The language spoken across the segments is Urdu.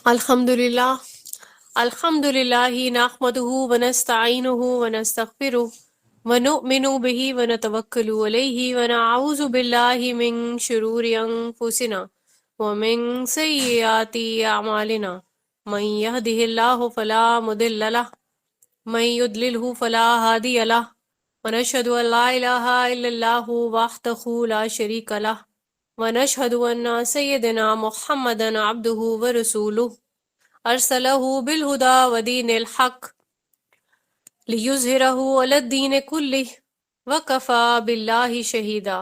الحمدللہ الحمدللہ نحمده ونستعینه ونستغفره ونؤمن به ونتوکل علیہ ونعوذ باللہ من شرور انفسنا ومن سیئات اعمالنا من یهده اللہ فلا مضل له من یضللہ فلا ہادی له ونشهد ان لا الہ الا اللہ وحدہ لا شریک له ونشهد ان سیدنا محمدا عبده ورسولہ ارسلہ بالہدی ودین الحق لیظہرہ علی الدین کلہ وکفی باللہ شہیدا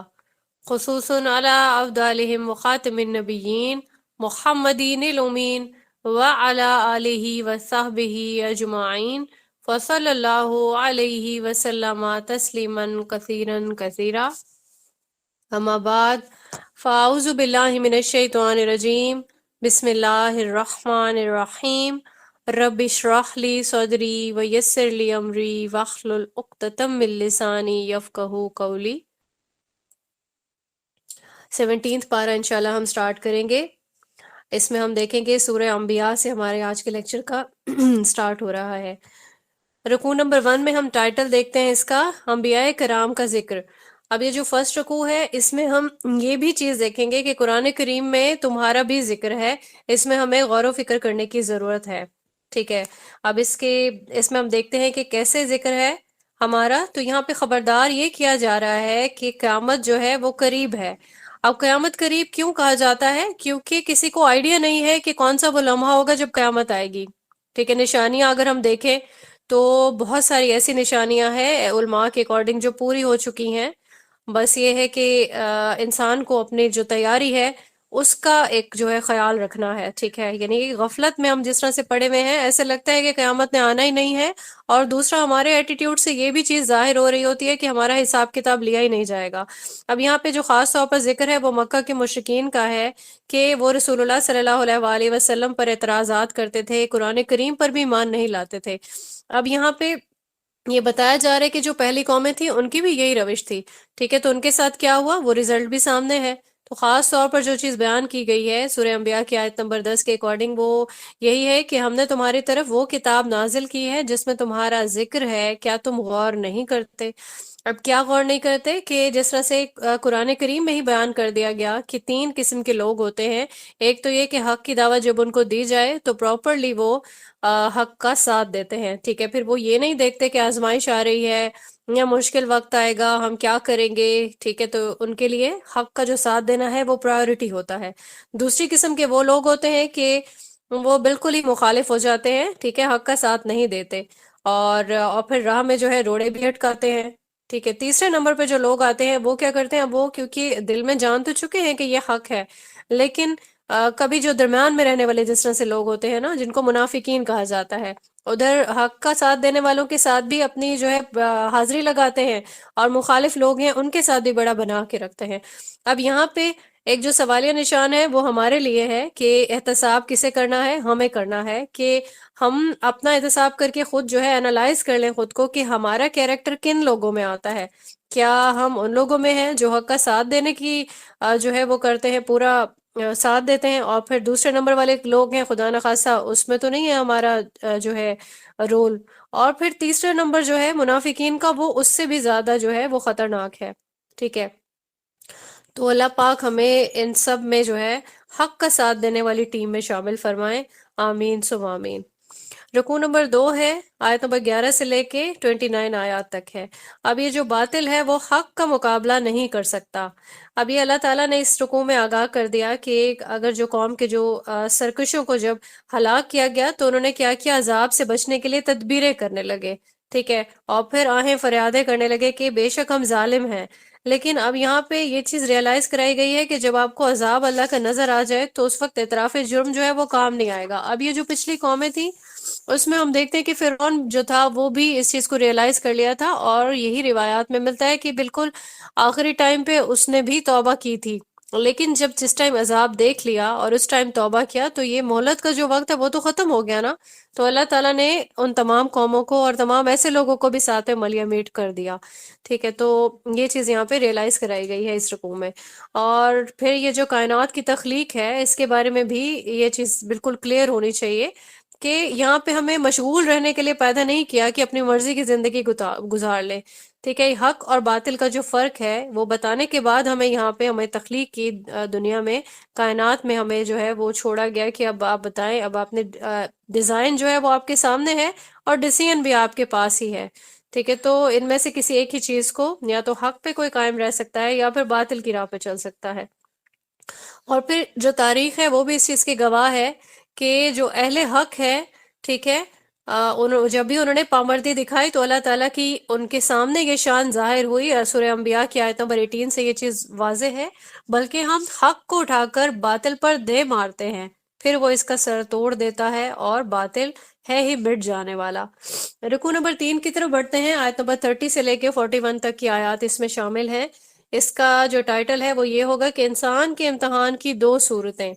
خصوصا علی افضلہم وخاتم النبیین محمدین الامین وعلی آلہ وصحبہ اجمعین وصلی اللہ علیہ وسلم تسلیما کثیرا کثیرا اما بعد فاعوذ باللہ من الشیطان الرجیم بسم اللہ الرحمن الرحیم رب اشرح لی صدری ویسر لی امری واحلل عقدۃ من لسانی یفقہوا قولی۔ 17th پارہ انشاءاللہ ہم سٹارٹ کریں گے۔ اس میں ہم دیکھیں گے سورہ انبیاء سے ہمارے آج کے لیکچر کا سٹارٹ ہو رہا ہے۔ رکوع نمبر 1 میں ہم ٹائٹل دیکھتے ہیں اس کا انبیاء کرام کا ذکر۔ اب یہ جو فرسٹ رکوع ہے اس میں ہم یہ بھی چیز دیکھیں گے کہ قرآن کریم میں تمہارا بھی ذکر ہے، اس میں ہمیں غور و فکر کرنے کی ضرورت ہے، ٹھیک ہے۔ اب اس میں ہم دیکھتے ہیں کہ کیسے ذکر ہے ہمارا، تو یہاں پہ خبردار یہ کیا جا رہا ہے کہ قیامت جو ہے وہ قریب ہے۔ اب قیامت قریب کیوں کہا جاتا ہے؟ کیونکہ کسی کو آئیڈیا نہیں ہے کہ کون سا وہ لمحہ ہوگا جب قیامت آئے گی، ٹھیک ہے۔ نشانیاں اگر ہم دیکھیں تو بہت ساری ایسی نشانیاں ہیں علماء کے اکارڈنگ جو پوری ہو چکی ہیں، بس یہ ہے کہ انسان کو اپنی جو تیاری ہے اس کا ایک جو ہے خیال رکھنا ہے، ٹھیک ہے۔ یعنی غفلت میں ہم جس طرح سے پڑے ہوئے ہیں ایسے لگتا ہے کہ قیامت نے آنا ہی نہیں ہے، اور دوسرا ہمارے ایٹیٹیوڈ سے یہ بھی چیز ظاہر ہو رہی ہوتی ہے کہ ہمارا حساب کتاب لیا ہی نہیں جائے گا۔ اب یہاں پہ جو خاص طور پر ذکر ہے وہ مکہ کے مشرکین کا ہے کہ وہ رسول اللہ صلی اللہ علیہ وآلہ وسلم پر اعتراضات کرتے تھے، قرآن کریم پر بھی ایمان نہیں لاتے تھے۔ اب یہاں پہ یہ بتایا جا رہا ہے کہ جو پہلی قومیں تھیں ان کی بھی یہی روش تھی، ٹھیک ہے۔ تو ان کے ساتھ کیا ہوا، وہ رزلٹ بھی سامنے ہے۔ تو خاص طور پر جو چیز بیان کی گئی ہے سورہ انبیاء کی آیت نمبر 10 کے اکارڈنگ وہ یہی ہے کہ ہم نے تمہاری طرف وہ کتاب نازل کی ہے جس میں تمہارا ذکر ہے، کیا تم غور نہیں کرتے؟ اب کیا غور نہیں کرتے کہ جس طرح سے قرآن کریم میں ہی بیان کر دیا گیا کہ 3 قسم کے لوگ ہوتے ہیں۔ ایک تو یہ کہ حق کی دعوت جب ان کو دی جائے تو پراپرلی وہ حق کا ساتھ دیتے ہیں، ٹھیک ہے۔ پھر وہ یہ نہیں دیکھتے کہ آزمائش آ رہی ہے یا مشکل وقت آئے گا ہم کیا کریں گے، ٹھیک ہے۔ تو ان کے لیے حق کا جو ساتھ دینا ہے وہ پرائیورٹی ہوتا ہے۔ دوسری قسم کے وہ لوگ ہوتے ہیں کہ وہ بالکل ہی مخالف ہو جاتے ہیں، ٹھیک ہے، حق کا ساتھ نہیں دیتے، اور پھر راہ میں جو ہے روڑے بھی اٹکاتے ہیں، ٹھیک ہے۔ تیسرے نمبر پہ جو لوگ آتے ہیں وہ کیا کرتے ہیں، وہ کیونکہ دل میں جان تو چکے ہیں کہ یہ حق ہے، لیکن کبھی جو درمیان میں رہنے والے جس طرح سے لوگ ہوتے ہیں نا، جن کو منافقین کہا جاتا ہے، ادھر حق کا ساتھ دینے والوں کے ساتھ بھی اپنی جو ہے حاضری لگاتے ہیں، اور مخالف لوگ ہیں ان کے ساتھ بھی بڑا بنا کے رکھتے ہیں۔ اب یہاں پہ ایک جو سوالیہ نشان ہے وہ ہمارے لیے ہے کہ احتساب کسے کرنا ہے، ہمیں کرنا ہے کہ ہم اپنا احتساب کر کے خود جو ہے انالائز کر لیں خود کو کہ ہمارا کیریکٹر کن لوگوں میں آتا ہے۔ کیا ہم ان لوگوں میں ہیں جو حق کا ساتھ دینے کی جو ہے وہ کرتے ہیں، پورا ساتھ دیتے ہیں، اور پھر دوسرے نمبر والے لوگ ہیں خدا نخواستہ اس میں تو نہیں ہے ہمارا جو ہے رول، اور پھر تیسرے نمبر جو ہے منافقین کا، وہ اس سے بھی زیادہ جو ہے وہ خطرناک ہے، ٹھیک ہے۔ تو اللہ پاک ہمیں ان سب میں جو ہے حق کا ساتھ دینے والی ٹیم میں شامل فرمائیں، آمین سم آمین۔ رکوع نمبر 2 ہے، آیت نمبر 11 سے لے کے 29 آیات تک ہے۔ اب یہ جو باطل ہے وہ حق کا مقابلہ نہیں کر سکتا۔ اب یہ اللہ تعالیٰ نے اس رکوع میں آگاہ کر دیا کہ اگر جو قوم کے جو سرکشوں کو جب ہلاک کیا گیا تو انہوں نے کیا کیا، عذاب سے بچنے کے لیے تدبیریں کرنے لگے، ٹھیک ہے، اور پھر آہیں فریادیں کرنے لگے کہ بے شک ہم ظالم ہیں۔ لیکن اب یہاں پہ یہ چیز ریئلائز کرائی گئی ہے کہ جب آپ کو عذاب اللہ کا نظر آ جائے تو اس وقت اعتراف جرم جو ہے وہ کام نہیں آئے گا۔ اب یہ جو پچھلی قومیں تھیں اس میں ہم دیکھتے ہیں کہ فرعون جو تھا وہ بھی اس چیز کو ریئلائز کر لیا تھا، اور یہی روایات میں ملتا ہے کہ بالکل آخری ٹائم پہ اس نے بھی توبہ کی تھی، لیکن جب جس ٹائم عذاب دیکھ لیا اور اس ٹائم توبہ کیا تو یہ مہلت کا جو وقت ہے وہ تو ختم ہو گیا نا، تو اللہ تعالیٰ نے ان تمام قوموں کو اور تمام ایسے لوگوں کو بھی ساتھ میں ملیا میٹ کر دیا، ٹھیک ہے۔ تو یہ چیز یہاں پہ ریئلائز کرائی گئی ہے اس رکوع میں۔ اور پھر یہ جو کائنات کی تخلیق ہے اس کے بارے میں بھی یہ چیز بالکل کلیئر ہونی چاہیے کہ یہاں پہ ہمیں مشغول رہنے کے لیے پیدا نہیں کیا کہ اپنی مرضی کی زندگی گزار لیں، ٹھیک ہے۔ حق اور باطل کا جو فرق ہے وہ بتانے کے بعد ہمیں یہاں پہ ہمیں تخلیق کی دنیا میں، کائنات میں ہمیں جو ہے وہ چھوڑا گیا کہ اب آپ بتائیں، اب آپ نے ڈیزائن جو ہے وہ آپ کے سامنے ہے اور ڈیسیژن بھی آپ کے پاس ہی ہے، ٹھیک ہے۔ تو ان میں سے کسی ایک ہی چیز کو یا تو حق پہ کوئی قائم رہ سکتا ہے یا پھر باطل کی راہ پہ چل سکتا ہے۔ اور پھر جو تاریخ ہے وہ بھی اس چیز کی گواہ ہے کہ جو اہل حق ہے، ٹھیک ہے، جب بھی انہوں نے پامردی دکھائی تو اللہ تعالیٰ کی ان کے سامنے یہ شان ظاہر ہوئی، اور سورہ انبیاء کی آیت نمبر 18 سے یہ چیز واضح ہے، بلکہ ہم حق کو اٹھا کر باطل پر دے مارتے ہیں، پھر وہ اس کا سر توڑ دیتا ہے اور باطل ہے ہی مٹ جانے والا۔ رکوع نمبر 3 کی طرف بڑھتے ہیں، آیت نمبر 30 سے لے کے 41 تک کی آیات اس میں شامل ہیں۔ اس کا جو ٹائٹل ہے وہ یہ ہوگا کہ انسان کے امتحان کی دو صورتیں۔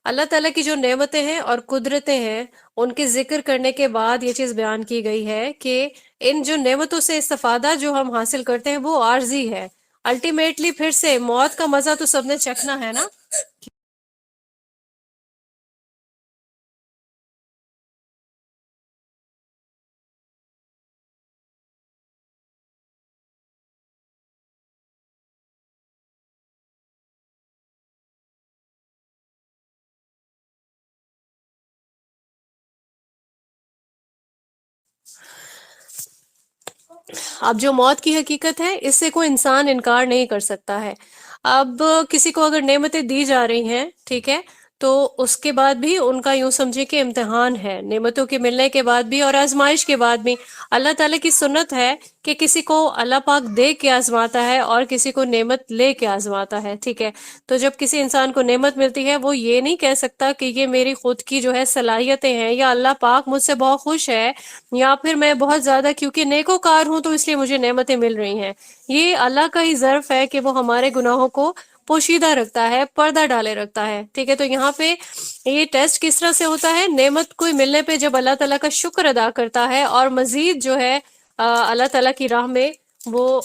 اللہ تعالیٰ کی جو نعمتیں ہیں اور قدرتیں ہیں ان کے ذکر کرنے کے بعد یہ چیز بیان کی گئی ہے کہ ان جو نعمتوں سے استفادہ جو ہم حاصل کرتے ہیں وہ عارضی ہے، الٹیمیٹلی پھر سے موت کا مزہ تو سب نے چکھنا ہے نا۔ اب جو موت کی حقیقت ہے اس سے کوئی انسان انکار نہیں کر سکتا ہے۔ اب کسی کو اگر نعمتیں دی جا رہی ہیں، ٹھیک ہے، تو اس کے بعد بھی ان کا یوں سمجھے کہ امتحان ہے، نعمتوں کے ملنے کے بعد بھی اور آزمائش کے بعد بھی۔ اللہ تعالیٰ کی سنت ہے کہ کسی کو اللہ پاک دے کے آزماتا ہے اور کسی کو نعمت لے کے آزماتا ہے، ٹھیک ہے۔ تو جب کسی انسان کو نعمت ملتی ہے وہ یہ نہیں کہہ سکتا کہ یہ میری خود کی جو ہے صلاحیتیں ہیں یا اللہ پاک مجھ سے بہت خوش ہے یا پھر میں بہت زیادہ کیونکہ نیکوکار ہوں تو اس لیے مجھے نعمتیں مل رہی ہیں۔ یہ اللہ کا ہی ظرف ہے کہ وہ ہمارے گناہوں کو پوشیدہ رکھتا ہے، پردہ ڈالے رکھتا ہے، ٹھیک ہے۔ تو یہاں پہ یہ ٹیسٹ کس طرح سے ہوتا ہے؟ نعمت کوئی ملنے پہ جب اللہ تعالیٰ کا شکر ادا کرتا ہے اور مزید جو ہے اللہ تعالیٰ کی راہ میں وہ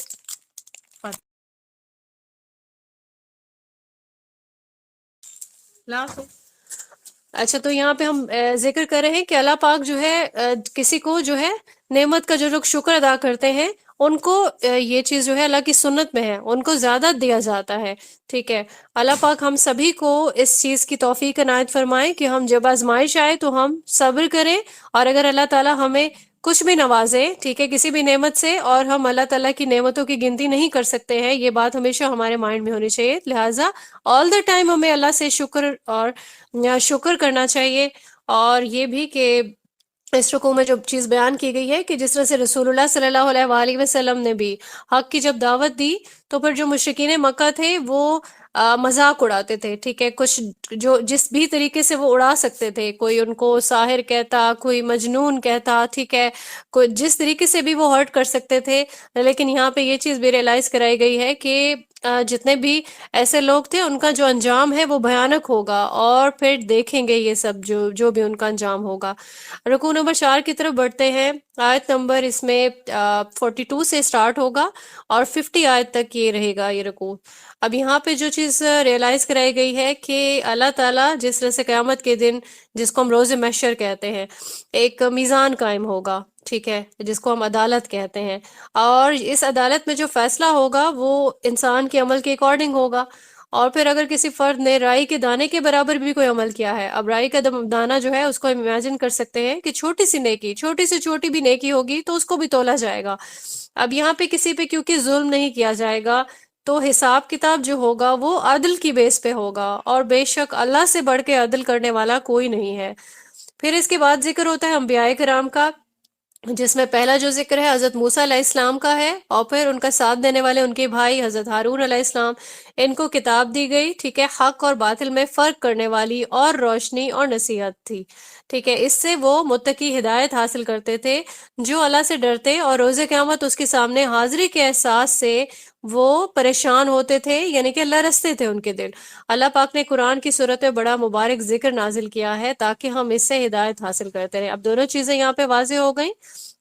اچھا، تو یہاں پہ ہم ذکر کر رہے ہیں کہ اللہ پاک جو ہے کسی کو جو ہے نعمت کا جو لوگ شکر ادا کرتے ہیں ان کو یہ چیز جو ہے اللہ کی سنت میں ہے، ان کو زیادہ دیا جاتا ہے، ٹھیک ہے۔ اللہ پاک ہم سبھی کو اس چیز کی توفیق عنایت فرمائے کہ ہم جب آزمائش آئے تو ہم صبر کریں، اور اگر اللہ تعالیٰ ہمیں کچھ بھی نوازے، ٹھیک ہے، کسی بھی نعمت سے، اور ہم اللہ تعالیٰ کی نعمتوں کی گنتی نہیں کر سکتے ہیں، یہ بات ہمیشہ ہمارے مائنڈ میں ہونی چاہیے۔ لہٰذا آل دا ٹائم ہمیں اللہ سے شکر اور شکر کرنا چاہیے۔ اور یہ بھی کہ اس رکوع میں جو چیز بیان کی گئی ہے کہ جس طرح سے رسول اللہ صلی اللہ علیہ وآلہ وسلم نے بھی حق کی جب دعوت دی تو پھر جو مشرکین مکہ تھے وہ مذاق اڑاتے تھے، ٹھیک ہے، کچھ جو جس بھی طریقے سے وہ اڑا سکتے تھے، کوئی ان کو ساحر کہتا، کوئی مجنون کہتا، ٹھیک ہے، کوئی جس طریقے سے بھی وہ ہرٹ کر سکتے تھے۔ لیکن یہاں پہ یہ چیز بھی ریئلائز کرائی گئی ہے کہ جتنے بھی ایسے لوگ تھے ان کا جو انجام ہے وہ بھیانک ہوگا، اور پھر دیکھیں گے یہ سب جو بھی ان کا انجام ہوگا۔ رکوع نمبر 4 کی طرف بڑھتے ہیں، آیت نمبر اس میں 42 سے سٹارٹ ہوگا اور 50 آیت تک یہ رہے گا یہ رکوع۔ اب یہاں پہ جو چیز ریئلائز کرائی گئی ہے کہ اللہ تعالیٰ جس طرح سے قیامت کے دن، جس کو ہم روز محشر کہتے ہیں، ایک میزان قائم ہوگا، ٹھیک ہے، جس کو ہم عدالت کہتے ہیں، اور اس عدالت میں جو فیصلہ ہوگا وہ انسان کے عمل کے اکارڈنگ ہوگا۔ اور پھر اگر کسی فرد نے رائی کے دانے کے برابر بھی کوئی عمل کیا ہے، اب رائی کا دانہ جو ہے اس کو ہم امیجن کر سکتے ہیں کہ چھوٹی سی نیکی، چھوٹی سے چھوٹی بھی نیکی ہوگی تو اس کو بھی تولا جائے گا۔ اب یہاں پہ کسی پہ کیونکہ ظلم نہیں کیا جائے گا تو حساب کتاب جو ہوگا وہ عدل کی بیس پہ ہوگا، اور بے شک اللہ سے بڑھ کے عدل کرنے والا کوئی نہیں ہے۔ پھر اس کے بعد ذکر ہوتا ہے انبیاء کرام کا، جس میں پہلا جو ذکر ہے حضرت موسیٰ علیہ السلام کا ہے، اور پھر ان کا ساتھ دینے والے ان کے بھائی حضرت ہارون علیہ السلام۔ ان کو کتاب دی گئی، ٹھیک ہے، حق اور باطل میں فرق کرنے والی اور روشنی اور نصیحت تھی، ٹھیک ہے۔ اس سے وہ متقی ہدایت حاصل کرتے تھے جو اللہ سے ڈرتے، اور روز قیامت اس کے سامنے حاضری کے احساس سے وہ پریشان ہوتے تھے، یعنی کہ اللہ رستے تھے ان کے دل۔ اللہ پاک نے قرآن کی صورت میں بڑا مبارک ذکر نازل کیا ہے تاکہ ہم اس سے ہدایت حاصل کرتے رہیں۔ اب دونوں چیزیں یہاں پہ واضح ہو گئیں،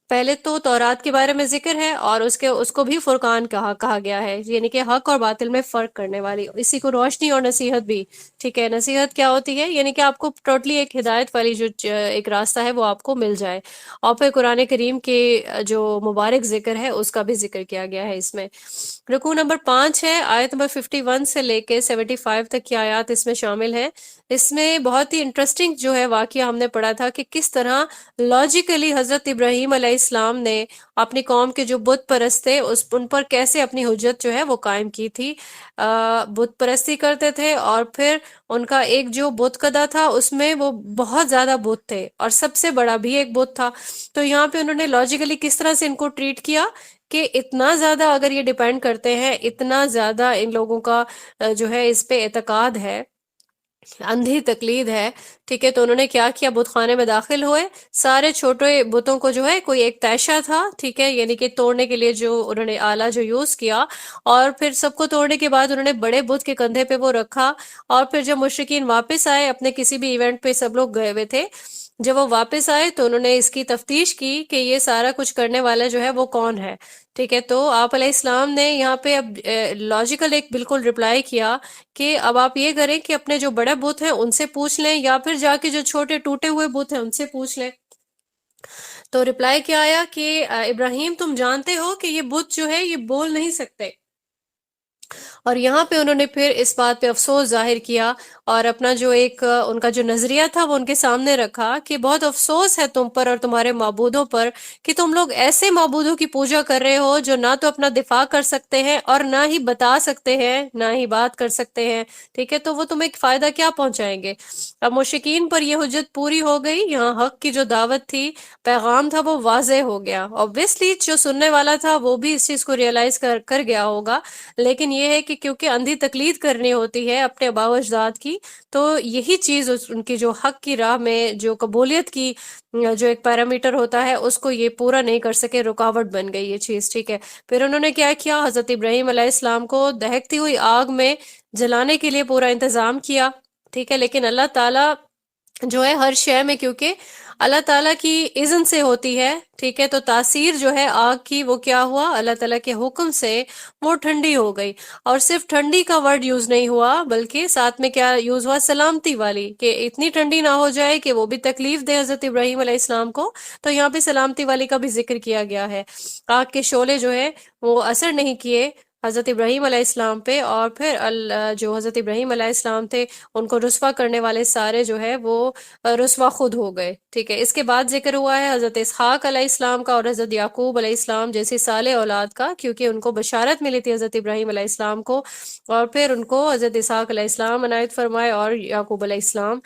پہلے تو تورات کے بارے میں ذکر ہے، اور اس کو بھی فرقان کہا گیا ہے، یعنی کہ حق اور باطل میں فرق کرنے والی، اسی کو روشنی اور نصیحت بھی، ٹھیک ہے۔ نصیحت کیا ہوتی ہے؟ یعنی کہ آپ کو ٹوٹلی ایک ہدایت والی جو ایک راستہ ہے وہ آپ کو مل جائے۔ اور پھر قرآن کریم کے جو مبارک ذکر ہے اس کا بھی ذکر کیا گیا ہے اس میں۔ رکوع نمبر 5 ہے، آیت نمبر 51 سے لے کے 75 تک کی آیات اس میں شامل ہیں۔ اس میں بہت ہی انٹرسٹنگ جو ہے واقعہ ہم نے پڑھا تھا کہ کس طرح لاجیکلی حضرت ابراہیم علیہ السلام نے اپنی قوم کے جو بت پرست تھے ان پر کیسے اپنی حجت جو ہے وہ قائم کی تھی۔ بت پرستی کرتے تھے، اور پھر ان کا ایک جو بت کدا تھا اس میں وہ بہت زیادہ بت تھے، اور سب سے بڑا بھی ایک بت تھا۔ تو یہاں پہ انہوں نے لاجیکلی کس طرح سے ان کو ٹریٹ کیا کہ اتنا زیادہ اگر یہ ڈیپینڈ کرتے ہیں، اتنا زیادہ ان لوگوں کا جو ہے اس پہ اعتقاد ہے، اندھی تقلید ہے، ٹھیک ہے۔ تو انہوں نے کیا کیا، بت خانے میں داخل ہوئے، سارے چھوٹے بتوں کو جو ہے کوئی ایک تیشہ تھا، ٹھیک ہے، یعنی کہ توڑنے کے لیے جو انہوں نے آلہ جو یوز کیا، اور پھر سب کو توڑنے کے بعد انہوں نے بڑے بت کے کندھے پہ وہ رکھا، اور پھر جب مشرکین واپس آئے اپنے کسی بھی ایونٹ پہ، سب لوگ گئے ہوئے تھے، جب وہ واپس آئے تو انہوں نے اس کی تفتیش کی کہ یہ سارا کچھ کرنے والا جو ہے وہ کون ہے، ٹھیک ہے۔ تو آپ علیہ السلام نے یہاں پہ اب لاجیکل ایک بالکل رپلائی کیا کہ اب آپ یہ کریں کہ اپنے جو بڑے بت ہیں ان سے پوچھ لیں، یا پھر جا کے جو چھوٹے ٹوٹے ہوئے بت ہیں ان سے پوچھ لیں۔ تو رپلائی کیا آیا کہ ابراہیم تم جانتے ہو کہ یہ بت جو ہے یہ بول نہیں سکتے، اور یہاں پہ انہوں نے پھر اس بات پہ افسوس ظاہر کیا، اور اپنا جو ایک ان کا جو نظریہ تھا وہ ان کے سامنے رکھا کہ بہت افسوس ہے تم پر اور تمہارے معبودوں پر کہ تم لوگ ایسے معبودوں کی پوجا کر رہے ہو جو نہ تو اپنا دفاع کر سکتے ہیں اور نہ ہی بتا سکتے ہیں، نہ ہی بات کر سکتے ہیں، ٹھیک ہے۔ تو وہ تمہیں فائدہ کیا پہنچائیں گے؟ اب مشرکین پر یہ حجت پوری ہو گئی، یہاں حق کی جو دعوت تھی، پیغام تھا، وہ واضح ہو گیا۔ obviously جو سننے والا تھا وہ بھی اس چیز کو ریئلائز کر گیا ہوگا، لیکن یہ ہے کہ کیونکہ اندھی تقلید کرنی ہوتی ہے اپنے آباء و اجداد کی، تو یہی چیز ان کی جو حق کی راہ میں جو قبولیت کی جو ایک پیرامیٹر ہوتا ہے اس کو یہ پورا نہیں کر سکے، رکاوٹ بن گئی یہ چیز، ٹھیک ہے۔ پھر انہوں نے کیا کیا، حضرت ابراہیم علیہ السلام کو دہکتی ہوئی آگ میں جلانے کے لیے پورا انتظام کیا، ٹھیک ہے۔ لیکن اللہ تعالیٰ جو ہے ہر شے میں، کیونکہ اللہ تعالیٰ کی اذن سے ہوتی ہے، ٹھیک ہے، تو تاثیر جو ہے آگ کی وہ کیا ہوا، اللہ تعالیٰ کے حکم سے وہ ٹھنڈی ہو گئی، اور صرف ٹھنڈی کا ورڈ یوز نہیں ہوا بلکہ ساتھ میں کیا یوز ہوا، سلامتی والی، کہ اتنی ٹھنڈی نہ ہو جائے کہ وہ بھی تکلیف دے حضرت ابراہیم علیہ السلام کو، تو یہاں پہ سلامتی والی کا بھی ذکر کیا گیا ہے۔ آگ کے شعلے جو ہے وہ اثر نہیں کیے حضرت ابراہیم علیہ السلام پہ، اور پھر جو حضرت ابراہیم علیہ السلام تھے ان کو رسوا کرنے والے سارے جو ہے وہ رسوا خود ہو گئے، ٹھیک ہے۔ اس کے بعد ذکر ہوا ہے حضرت اسحاق علیہ السلام کا اور حضرت یعقوب علیہ السلام جیسی صالح اولاد کا، کیونکہ ان کو بشارت ملی تھی حضرت ابراہیم علیہ السلام کو، اور پھر ان کو حضرت اسحاق علیہ السلام عنایت فرمائے، اور یعقوب علیہ السلام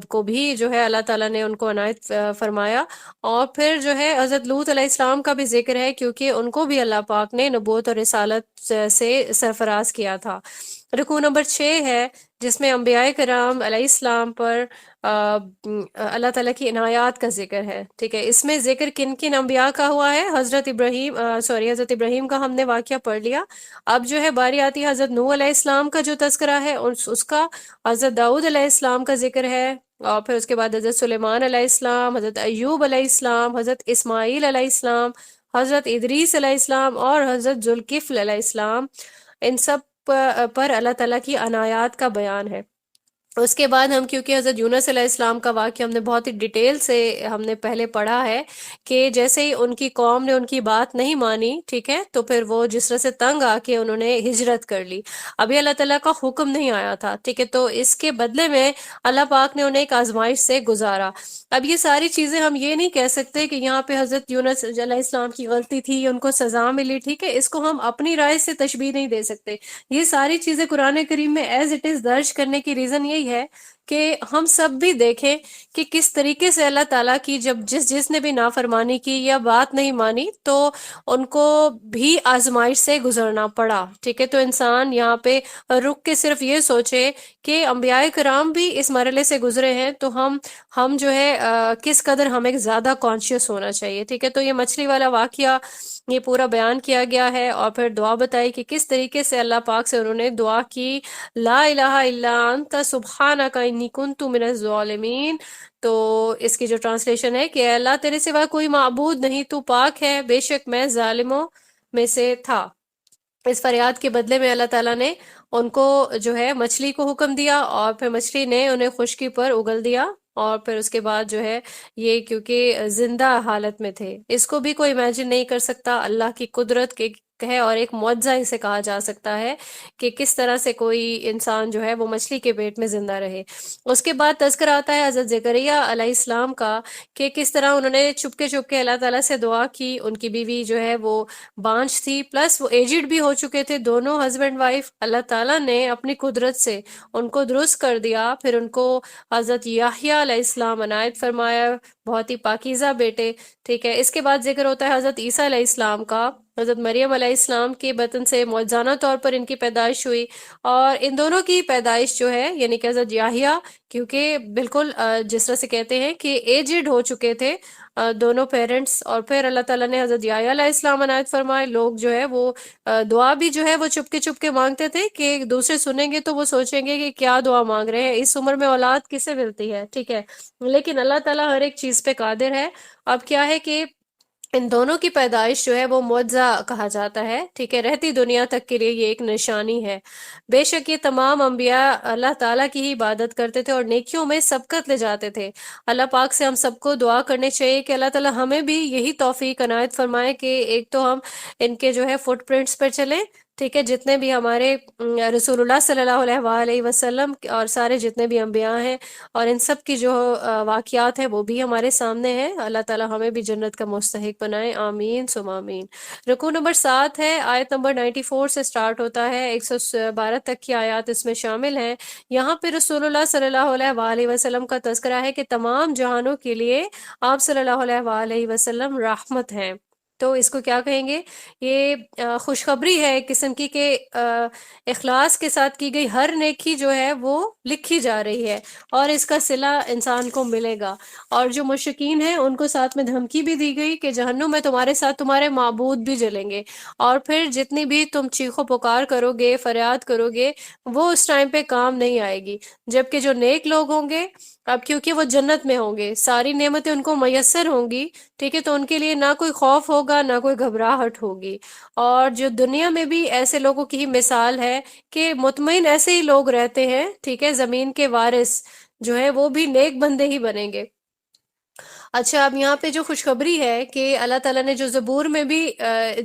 کو بھی جو ہے اللہ تعالیٰ نے ان کو عنایت فرمایا۔ اور پھر جو ہے حضرت لوط علیہ السلام کا بھی ذکر ہے، کیونکہ ان کو بھی اللہ پاک نے نبوت اور رسالت سے سرفراز کیا تھا۔ رکوع نمبر 6 ہے جس میں انبیاء کرام علیہ السلام پر اللہ تعالیٰ کی عنایات کا ذکر ہے، ٹھیک ہے۔ اس میں ذکر کن کن انبیاء کا ہوا ہے، حضرت ابراہیم کا ہم نے واقعہ پڑھ لیا۔ اب جو ہے باری آتی ہے حضرت نوح علیہ السلام کا جو تذکرہ ہے اس کا، حضرت داؤد علیہ السلام کا ذکر ہے، اور پھر اس کے بعد حضرت سلیمان علیہ السلام، حضرت ایوب علیہ السلام، حضرت اسماعیل علیہ السلام، حضرت ادریس علیہ السلام، اور حضرت ذوالکفل علیہ السلام، ان سب پر اللہ تعالیٰ کی عنایات کا بیان ہے۔ اس کے بعد ہم، کیونکہ حضرت یونس علیہ السلام کا واقعہ ہم نے بہت ہی ڈیٹیل سے ہم نے پہلے پڑھا ہے کہ جیسے ہی ان کی قوم نے ان کی بات نہیں مانی، ٹھیک ہے، تو پھر وہ جس طرح سے تنگ آ کے انہوں نے ہجرت کر لی، ابھی اللہ تعالیٰ کا حکم نہیں آیا تھا، ٹھیک ہے، تو اس کے بدلے میں اللہ پاک نے انہیں ایک آزمائش سے گزارا۔ اب یہ ساری چیزیں ہم یہ نہیں کہہ سکتے کہ یہاں پہ حضرت یونس علیہ السلام کی غلطی تھی، ان کو سزا ملی، ٹھیک ہے، اس کو ہم اپنی رائے سے تشبیہ نہیں دے سکتے۔ یہ ساری چیزیں قرآن کریم میں ایز اٹ از درج کرنے کی ریزن یہی ہے کہ ہم سب بھی دیکھیں کہ کس طریقے سے اللہ تعالیٰ کی جب جس نے بھی نافرمانی کی یا بات نہیں مانی تو ان کو بھی آزمائش سے گزرنا پڑا. ٹھیک ہے، تو انسان یہاں پہ رک کے صرف یہ سوچے کہ انبیاء کرام بھی اس مرحلے سے گزرے ہیں، تو ہم جو ہے کس قدر ہمیں زیادہ کانشیس ہونا چاہیے. ٹھیک ہے، تو یہ مچھلی والا واقعہ یہ پورا بیان کیا گیا ہے، اور پھر دعا بتائی کہ کس طریقے سے اللہ پاک سے انہوں نے دعا کی، لا الہ الا انت سبحانک انی کنت من الظالمین. تو اس کی جو ٹرانسلیشن ہے کہ اے اللہ تیرے سوا کوئی معبود نہیں، تو پاک ہے، بے شک میں ظالموں میں سے تھا. اس فریاد کے بدلے میں اللہ تعالیٰ نے ان کو جو ہے مچھلی کو حکم دیا، اور پھر مچھلی نے انہیں خشکی پر اگل دیا، اور پھر اس کے بعد جو ہے یہ کیونکہ زندہ حالت میں تھے، اس کو بھی کوئی امیجن نہیں کر سکتا اللہ کی قدرت کے ہے، اور ایک معجزہ اسے کہا جا سکتا ہے کہ کس طرح سے کوئی انسان جو ہے وہ مچھلی کے پیٹ میں زندہ رہے. اس کے بعد تذکر آتا ہے حضرت زکریا علیہ السلام کا کہ کس طرح انہوں نے چپکے چپکے اللہ تعالیٰ سے دعا کی. ان کی بیوی جو ہے وہ بانجھ تھی، پلس وہ ایجڈ بھی ہو چکے تھے دونوں ہسبینڈ وائف. اللہ تعالیٰ نے اپنی قدرت سے ان کو درست کر دیا، پھر ان کو حضرت یحییٰ علیہ السلام عنایت فرمایا، بہت ہی پاکیزہ بیٹے. ٹھیک ہے، اس کے بعد ذکر ہوتا ہے حضرت عیسیٰ علیہ السلام کا. حضرت مریم علیہ السلام کے بطن سے معجزانہ طور پر ان کی پیدائش ہوئی، اور ان دونوں کی پیدائش جو ہے یعنی کہ حضرت یحییٰ کیونکہ بالکل جس طرح سے کہتے ہیں کہ ایجڈ ہو چکے تھے دونوں پیرنٹس، اور پھر اللہ تعالیٰ نے حضرت یحییٰ علیہ السلام عنایت فرمائے. لوگ جو ہے وہ دعا بھی جو ہے وہ چپکے چپکے مانگتے تھے کہ ایک دوسرے سنیں گے تو وہ سوچیں گے کہ کیا دعا مانگ رہے ہیں، اس عمر میں اولاد کسے ملتی ہے. ٹھیک ہے، لیکن اللہ تعالیٰ ہر ایک چیز پہ قادر ہے. اب کیا ہے کہ ان دونوں کی پیدائش جو ہے وہ معجزہ کہا جاتا ہے. ٹھیک ہے، رہتی دنیا تک کے لیے یہ ایک نشانی ہے. بے شک یہ تمام انبیاء اللہ تعالیٰ کی ہی عبادت کرتے تھے اور نیکیوں میں سبقت لے جاتے تھے. اللہ پاک سے ہم سب کو دعا کرنی چاہیے کہ اللہ تعالیٰ ہمیں بھی یہی توفیق عنایت فرمائے کہ ایک تو ہم ان کے جو ہے فٹ پرنٹس پر چلیں. ٹھیک ہے، جتنے بھی ہمارے رسول اللہ صلی اللہ علیہ وآلہ وسلم اور سارے جتنے بھی انبیاء ہیں اور ان سب کی جو واقعات ہیں وہ بھی ہمارے سامنے ہیں. اللہ تعالیٰ ہمیں بھی جنت کا مستحق بنائے، آمین ثم آمین. رکوع نمبر 7 ہے، آیت نمبر 94 سے سٹارٹ ہوتا ہے، 112 تک کی آیات اس میں شامل ہیں. یہاں پہ رسول اللہ صلی اللہ علیہ وآلہ وسلم کا تذکرہ ہے کہ تمام جہانوں کے لیے آپ صلی اللہ علیہ وآلہ وسلم رحمت ہیں. تو اس کو کیا کہیں گے؟ یہ خوشخبری ہے ایک قسم کی کہ اخلاص کے ساتھ کی گئی ہر نیکی جو ہے وہ لکھی جا رہی ہے، اور اس کا صلہ انسان کو ملے گا. اور جو مشرکین ہیں ان کو ساتھ میں دھمکی بھی دی گئی کہ جہنم میں تمہارے ساتھ تمہارے معبود بھی جلیں گے، اور پھر جتنی بھی تم چیخو پکار کرو گے، فریاد کرو گے، وہ اس ٹائم پہ کام نہیں آئے گی. جبکہ جو نیک لوگ ہوں گے، اب کیونکہ وہ جنت میں ہوں گے، ساری نعمتیں ان کو میسر ہوں گی. ٹھیک ہے، تو ان کے لیے نہ کوئی خوف ہوگا نہ کوئی گھبراہٹ ہوگی. اور جو دنیا میں بھی ایسے لوگوں کی ہی مثال ہے کہ مطمئن ایسے ہی لوگ رہتے ہیں. ٹھیک ہے، زمین کے وارث جو ہے وہ بھی نیک بندے ہی بنیں گے. اچھا، اب یہاں پہ جو خوشخبری ہے کہ اللہ تعالیٰ نے جو زبور میں بھی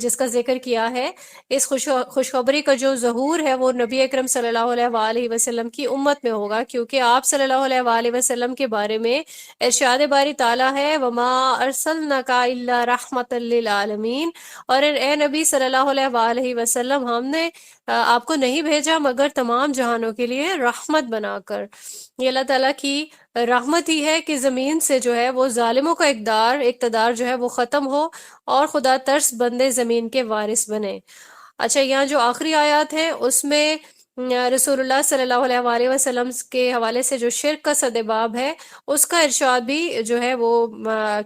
جس کا ذکر کیا ہے، اس خوشخبری کا جو ظہور ہے وہ نبی اکرم صلی اللہ علیہ وآلہ وسلم کی امت میں ہوگا، کیونکہ آپ صلی اللہ علیہ وآلہ وسلم کے بارے میں ارشاد باری تعالیٰ ہے وما ارسلناک الا رحمۃ للعالمین، اور اے نبی صلی اللہ علیہ وآلہ وسلم ہم نے آپ کو نہیں بھیجا مگر تمام جہانوں کے لیے رحمت بنا کر. یہ اللہ تعالیٰ کی رحمت ہی ہے کہ زمین سے جو ہے وہ ظالموں کا اقتدار جو ہے وہ ختم ہو اور خدا ترس بندے زمین کے وارث بنے. اچھا، یہاں جو آخری آیات ہیں اس میں رسول اللہ صلی اللہ علیہ وآلہ وسلم کے حوالے سے جو شرک کا صدباب ہے اس کا ارشاد بھی جو ہے وہ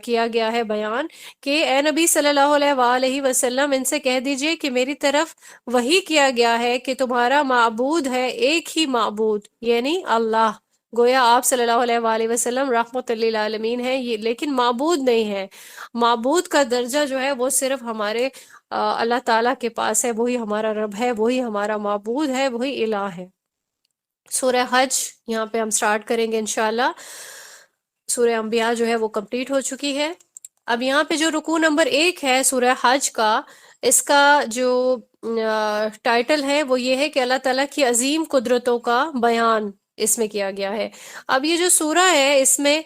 کیا گیا ہے بیان کہ اے نبی صلی اللہ علیہ وآلہ وسلم ان سے کہہ دیجئے کہ میری طرف وحی کیا گیا ہے کہ تمہارا معبود ہے ایک ہی معبود یعنی اللہ. گویا آپ صلی اللہ علیہ وآلہ وسلم رحمت للعالمین ہیں، یہ لیکن معبود نہیں ہے. معبود کا درجہ جو ہے وہ صرف ہمارے اللہ تعالیٰ کے پاس ہے، وہی ہمارا رب ہے، وہی ہمارا معبود ہے، وہی الہ ہے. سورہ حج یہاں پہ ہم سٹارٹ کریں گے انشاءاللہ. سورہ انبیاء جو ہے وہ کمپلیٹ ہو چکی ہے. اب یہاں پہ جو رکوع نمبر 1 ہے سورہ حج کا، اس کا جو ٹائٹل ہے وہ یہ ہے کہ اللہ تعالیٰ کی عظیم قدرتوں کا بیان اس میں کیا گیا ہے. اب یہ جو سورہ ہے اس میں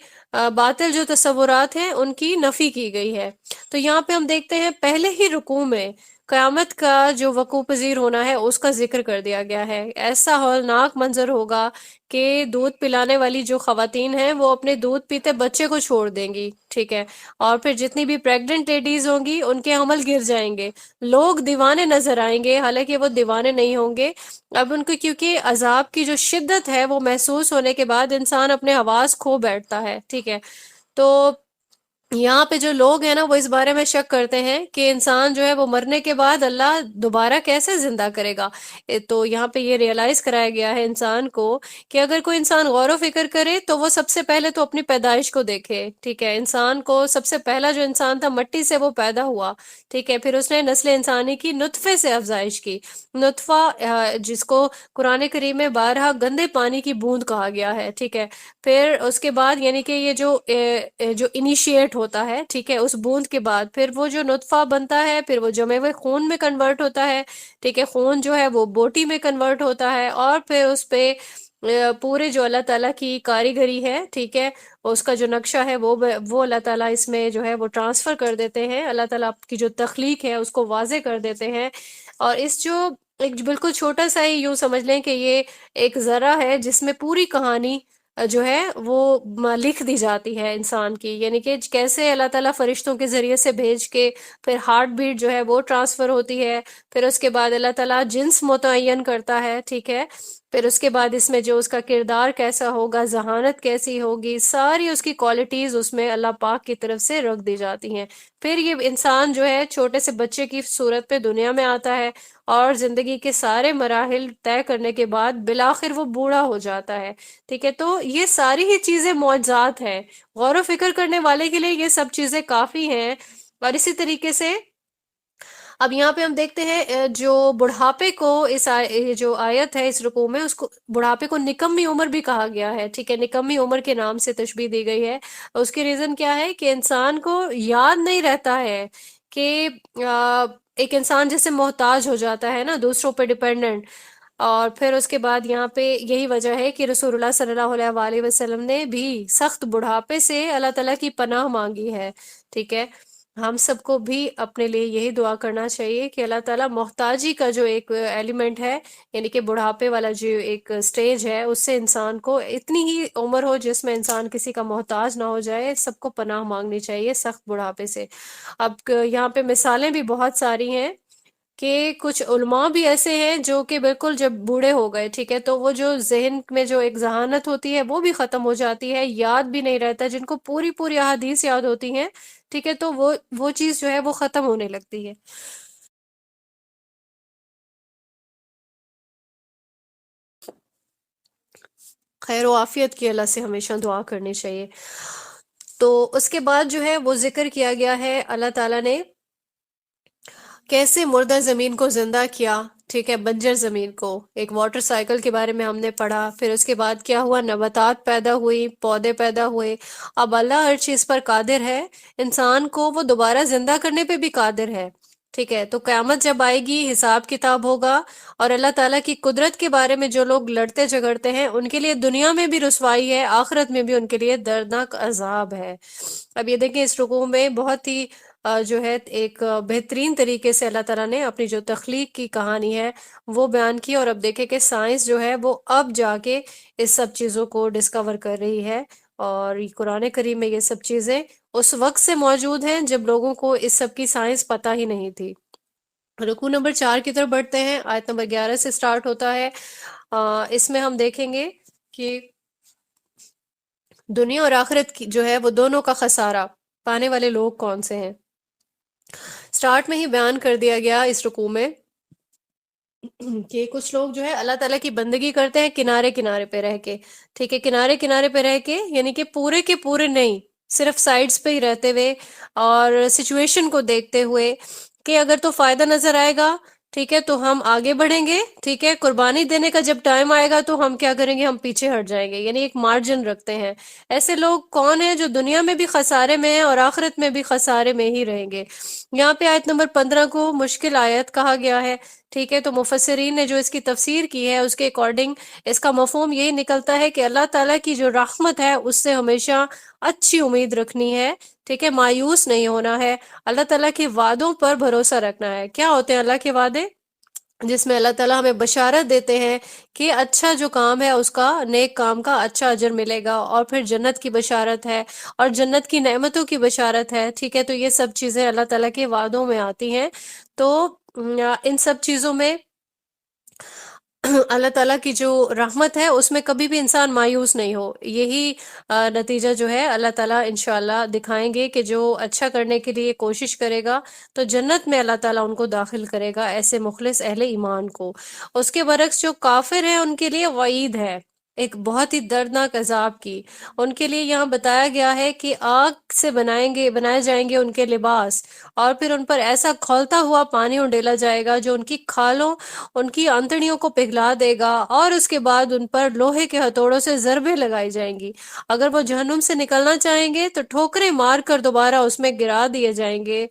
باطل جو تصورات ہیں ان کی نفی کی گئی ہے. تو یہاں پہ ہم دیکھتے ہیں پہلے ہی رکوع میں قیامت کا جو وقوع پذیر ہونا ہے اس کا ذکر کر دیا گیا ہے۔ ایسا ہولناک منظر ہوگا کہ دودھ پلانے والی جو خواتین ہیں وہ اپنے دودھ پیتے بچے کو چھوڑ دیں گی، ٹھیک ہے، اور پھر جتنی بھی پریگننٹ لیڈیز ہوں گی ان کے حمل گر جائیں گے، لوگ دیوانے نظر آئیں گے حالانکہ وہ دیوانے نہیں ہوں گے۔ اب ان کو کیونکہ عذاب کی جو شدت ہے وہ محسوس ہونے کے بعد انسان اپنے حواس کھو بیٹھتا ہے، ٹھیک ہے۔ تو یہاں پہ جو لوگ ہیں نا وہ اس بارے میں شک کرتے ہیں کہ انسان جو ہے وہ مرنے کے بعد اللہ دوبارہ کیسے زندہ کرے گا۔ تو یہاں پہ یہ ریئلائز کرایا گیا ہے انسان کو کہ اگر کوئی انسان غور و فکر کرے تو وہ سب سے پہلے تو اپنی پیدائش کو دیکھے، ٹھیک ہے۔ انسان کو سب سے پہلا جو انسان تھا مٹی سے وہ پیدا ہوا، ٹھیک ہے، پھر اس نے نسل انسانی کی نطفے سے افزائش کی۔ نطفہ جس کو قرآن کریم میں بارہا گندے پانی کی بوند کہا گیا ہے، ٹھیک ہے۔ پھر اس کے بعد یعنی کہ یہ جو انیشیٹ ہوتا ہے، ٹھیک ہے، اس بوند کے بعد پھر وہ جو نطفہ بنتا ہے پھر وہ جمے ہوئے خون میں کنورٹ ہوتا ہے، ٹھیک ہے، خون جو ہے وہ بوٹی میں کنورٹ ہوتا ہے، اور پھر اس پہ پورے جو اللہ تعالیٰ کی کاریگری ہے، ٹھیک ہے، اس کا جو نقشہ ہے وہ اللہ تعالیٰ اس میں جو ہے وہ ٹرانسفر کر دیتے ہیں، اللہ تعالیٰ کی جو تخلیق ہے اس کو واضح کر دیتے ہیں۔ اور اس جو ایک بالکل چھوٹا سا ہی یوں سمجھ لیں کہ یہ ایک ذرہ ہے جس میں پوری کہانی جو ہے وہ لکھ دی جاتی ہے انسان کی، یعنی کہ کیسے اللہ تعالیٰ فرشتوں کے ذریعے سے بھیج کے پھر ہارٹ بیٹ جو ہے وہ ٹرانسفر ہوتی ہے، پھر اس کے بعد اللہ تعالیٰ جنس متعین کرتا ہے، ٹھیک ہے، پھر اس کے بعد اس میں جو اس کا کردار کیسا ہوگا، ذہانت کیسی ہوگی، ساری اس کی کوالٹیز اس میں اللہ پاک کی طرف سے رکھ دی جاتی ہیں۔ پھر یہ انسان جو ہے چھوٹے سے بچے کی صورت پہ دنیا میں آتا ہے، اور زندگی کے سارے مراحل طے کرنے کے بعد بالآخر وہ بوڑھا ہو جاتا ہے، ٹھیک ہے۔ تو یہ ساری ہی چیزیں معجزات ہیں، غور و فکر کرنے والے کے لیے یہ سب چیزیں کافی ہیں۔ اور اسی طریقے سے اب یہاں پہ ہم دیکھتے ہیں جو بڑھاپے کو یہ جو آیت ہے اس رکوع میں، اس کو بڑھاپے کو نکمی عمر بھی کہا گیا ہے، ٹھیک ہے، نکمی عمر کے نام سے تشبیہ دی گئی ہے۔ اس کی ریزن کیا ہے کہ انسان کو یاد نہیں رہتا ہے کہ ایک انسان جیسے محتاج ہو جاتا ہے نا دوسروں پہ ڈیپینڈنٹ، اور پھر اس کے بعد یہاں پہ یہی وجہ ہے کہ رسول اللہ صلی اللہ علیہ وآلہ وسلم نے بھی سخت بڑھاپے سے اللہ تعالیٰ کی پناہ مانگی ہے، ٹھیک ہے۔ ہم سب کو بھی اپنے لیے یہی دعا کرنا چاہیے کہ اللہ تعالیٰ محتاجی کا جو ایک ایلیمنٹ ہے، یعنی کہ بڑھاپے والا جو ایک سٹیج ہے، اس سے انسان کو اتنی ہی عمر ہو جس میں انسان کسی کا محتاج نہ ہو جائے، سب کو پناہ مانگنی چاہیے سخت بڑھاپے سے۔ اب یہاں پہ مثالیں بھی بہت ساری ہیں کہ کچھ علماء بھی ایسے ہیں جو کہ بالکل جب بوڑھے ہو گئے، ٹھیک ہے، تو وہ جو ذہن میں جو ایک ذہانت ہوتی ہے وہ بھی ختم ہو جاتی ہے، یاد بھی نہیں رہتا، جن کو پوری پوری احادیث یاد ہوتی ہیں، ٹھیک ہے، تو وہ چیز جو ہے وہ ختم ہونے لگتی ہے۔ خیر و عافیت کی اللہ سے ہمیشہ دعا کرنی چاہیے۔ تو اس کے بعد جو ہے وہ ذکر کیا گیا ہے اللہ تعالیٰ نے کیسے مردہ زمین کو زندہ کیا، ٹھیک ہے، بنجر زمین کو، ایک واٹر سائیکل کے بارے میں ہم نے پڑھا، پھر اس کے بعد کیا ہوا، نباتات پیدا ہوئی، پودے پیدا ہوئے۔ اب اللہ ہر چیز پر قادر ہے، انسان کو وہ دوبارہ زندہ کرنے پہ بھی قادر ہے، ٹھیک ہے۔ تو قیامت جب آئے گی، حساب کتاب ہوگا، اور اللہ تعالیٰ کی قدرت کے بارے میں جو لوگ لڑتے جھگڑتے ہیں ان کے لیے دنیا میں بھی رسوائی ہے، آخرت میں بھی ان کے لیے دردناک عذاب ہے۔ اب یہ دیکھیں اس رکوع میں بہت ہی جو ہے ایک بہترین طریقے سے اللہ تعالیٰ نے اپنی جو تخلیق کی کہانی ہے وہ بیان کی، اور اب دیکھیں کہ سائنس جو ہے وہ اب جا کے اس سب چیزوں کو ڈسکور کر رہی ہے، اور قرآن کریم میں یہ سب چیزیں اس وقت سے موجود ہیں جب لوگوں کو اس سب کی سائنس پتہ ہی نہیں تھی۔ رکوع نمبر 4 کی طرف بڑھتے ہیں، آیت نمبر 11 سے سٹارٹ ہوتا ہے۔ اس میں ہم دیکھیں گے کہ دنیا اور آخرت کی جو ہے وہ دونوں کا خسارہ پانے والے لوگ کون سے ہیں۔ سٹارٹ میں ہی بیان کر دیا گیا اس رکوع میں کہ کچھ لوگ جو ہے اللہ تعالیٰ کی بندگی کرتے ہیں کنارے کنارے پہ رہ کے، ٹھیک ہے، کنارے کنارے پہ رہ کے، یعنی کہ پورے کے پورے نہیں، صرف سائڈز پہ ہی رہتے ہوئے اور سچویشن کو دیکھتے ہوئے کہ اگر تو فائدہ نظر آئے گا، ٹھیک ہے، تو ہم آگے بڑھیں گے، ٹھیک ہے، قربانی دینے کا جب ٹائم آئے گا تو ہم کیا کریں گے، ہم پیچھے ہٹ جائیں گے، یعنی ایک مارجن رکھتے ہیں۔ ایسے لوگ کون ہیں جو دنیا میں بھی خسارے میں ہیں اور آخرت میں بھی خسارے میں ہی رہیں گے۔ یہاں پہ آیت نمبر 15 کو مشکل آیت کہا گیا ہے، ٹھیک ہے، تو مفسرین نے جو اس کی تفسیر کی ہے اس کے اکارڈنگ اس کا مفہوم یہی نکلتا ہے کہ اللہ تعالیٰ کی جو رحمت ہے اس سے ہمیشہ اچھی امید رکھنی ہے، ٹھیک ہے، مایوس نہیں ہونا ہے، اللہ تعالیٰ کے وعدوں پر بھروسہ رکھنا ہے۔ کیا ہوتے ہیں اللہ کے وعدے؟ جس میں اللہ تعالیٰ ہمیں بشارت دیتے ہیں کہ اچھا جو کام ہے اس کا، نیک کام کا اچھا اجر ملے گا، اور پھر جنت کی بشارت ہے اور جنت کی نعمتوں کی بشارت ہے، ٹھیک ہے۔ تو یہ سب چیزیں اللہ تعالیٰ کے وعدوں میں آتی ہیں۔ تو ان سب چیزوں میں اللہ تعالیٰ کی جو رحمت ہے اس میں کبھی بھی انسان مایوس نہیں ہو، یہی نتیجہ جو ہے اللہ تعالیٰ انشاءاللہ دکھائیں گے کہ جو اچھا کرنے کے لیے کوشش کرے گا تو جنت میں اللہ تعالیٰ ان کو داخل کرے گا، ایسے مخلص اہل ایمان کو۔ اس کے برعکس جو کافر ہیں ان کے لیے وعید ہے ایک بہت ہی دردناک عذاب کی۔ ان کے لیے یہاں بتایا گیا ہے کہ آگ سے بنائے جائیں گے ان کے لباس، اور پھر ان پر ایسا کھولتا ہوا پانی ڈیلا جائے گا جو ان کی کھالوں، ان کی آنتڑیوں کو پگھلا دے گا، اور اس کے بعد ان پر لوہے کے ہتھوڑوں سے ضربیں لگائی جائیں گی۔ اگر وہ جہنم سے نکلنا چاہیں گے تو ٹھوکریں مار کر دوبارہ اس میں گرا دیے جائیں گے۔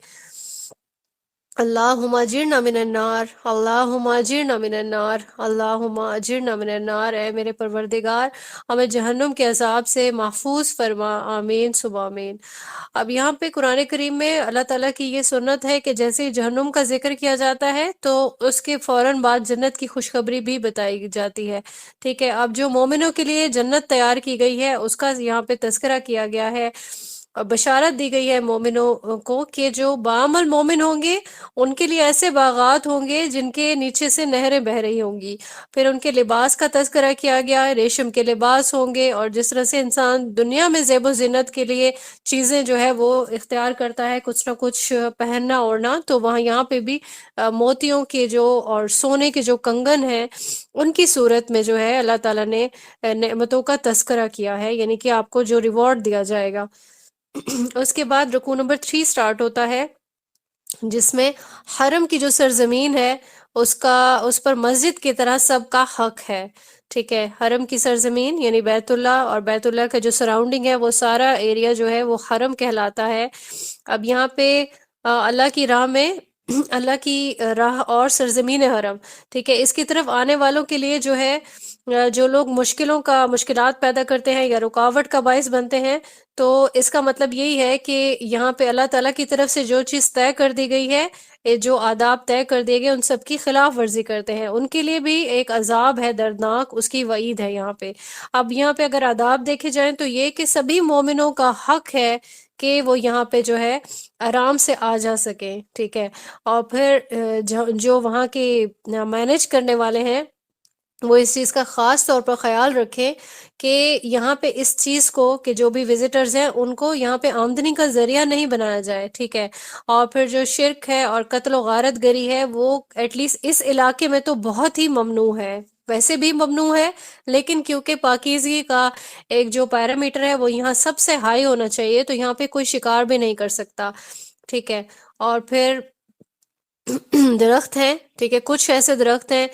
اللہم اجرنا من النار، اللہم اجرنا من النار، اللہم اجرنا من النار۔ اے میرے پروردگار ہمیں جہنم کے عذاب سے محفوظ فرما، آمین ثم آمین۔ اب یہاں پہ قرآن کریم میں اللہ تعالیٰ کی یہ سنت ہے کہ جیسے ہی جہنم کا ذکر کیا جاتا ہے تو اس کے فوراً بعد جنت کی خوشخبری بھی بتائی جاتی ہے، ٹھیک ہے۔ اب جو مومنوں کے لیے جنت تیار کی گئی ہے اس کا یہاں پہ تذکرہ کیا گیا ہے، اور بشارت دی گئی ہے مومنوں کو کہ جو بعمل مومن ہوں گے ان کے لیے ایسے باغات ہوں گے جن کے نیچے سے نہریں بہہ رہی ہوں گی۔ پھر ان کے لباس کا تذکرہ کیا گیا ہے، ریشم کے لباس ہوں گے، اور جس طرح سے انسان دنیا میں زیب و زینت کے لیے چیزیں جو ہے وہ اختیار کرتا ہے کچھ نہ کچھ پہننا اوڑھنا، تو وہاں یہاں پہ بھی موتیوں کے جو اور سونے کے جو کنگن ہیں ان کی صورت میں جو ہے اللہ تعالیٰ نے نعمتوں کا تذکرہ کیا ہے، یعنی کہ آپ کو جو ریوارڈ دیا جائے گا۔ اس کے بعد رکوع نمبر 3 سٹارٹ ہوتا ہے، جس میں حرم کی جو سرزمین ہے اس پر مسجد کی طرح سب کا حق ہے، ٹھیک ہے۔ حرم کی سرزمین یعنی بیت اللہ، اور بیت اللہ کا جو سراؤنڈنگ ہے وہ سارا ایریا جو ہے وہ حرم کہلاتا ہے۔ اب یہاں پہ اللہ کی راہ میں اللہ کی راہ اور سرزمین حرم، ٹھیک ہے، اس کی طرف آنے والوں کے لیے جو ہے جو لوگ مشکلات پیدا کرتے ہیں یا رکاوٹ کا باعث بنتے ہیں، تو اس کا مطلب یہی ہے کہ یہاں پہ اللہ تعالیٰ کی طرف سے جو چیز طے کر دی گئی ہے، جو آداب طے کر دیے گئے ان سب کی خلاف ورزی کرتے ہیں، ان کے لیے بھی ایک عذاب ہے دردناک، اس کی وعید ہے یہاں پہ۔ اب یہاں پہ اگر آداب دیکھے جائیں تو یہ کہ سبھی مومنوں کا حق ہے کہ وہ یہاں پہ جو ہے آرام سے آ جا سکیں، ٹھیک ہے۔ اور پھر جو وہاں کے مینج کرنے والے ہیں وہ اس چیز کا خاص طور پر خیال رکھیں کہ یہاں پہ اس چیز کو کہ جو بھی وزٹرز ہیں ان کو یہاں پہ آمدنی کا ذریعہ نہیں بنایا جائے، ٹھیک ہے۔ اور پھر جو شرک ہے اور قتل و غارت گری ہے وہ ایٹ لیسٹ اس علاقے میں تو بہت ہی ممنوع ہے، ویسے بھی ممنوع ہے، لیکن کیونکہ پاکیزگی کا ایک جو پیرامیٹر ہے وہ یہاں سب سے ہائی ہونا چاہیے، تو یہاں پہ کوئی شکار بھی نہیں کر سکتا، ٹھیک ہے۔ اور پھر درخت ہیں، ٹھیک ہے، کچھ ایسے درخت ہیں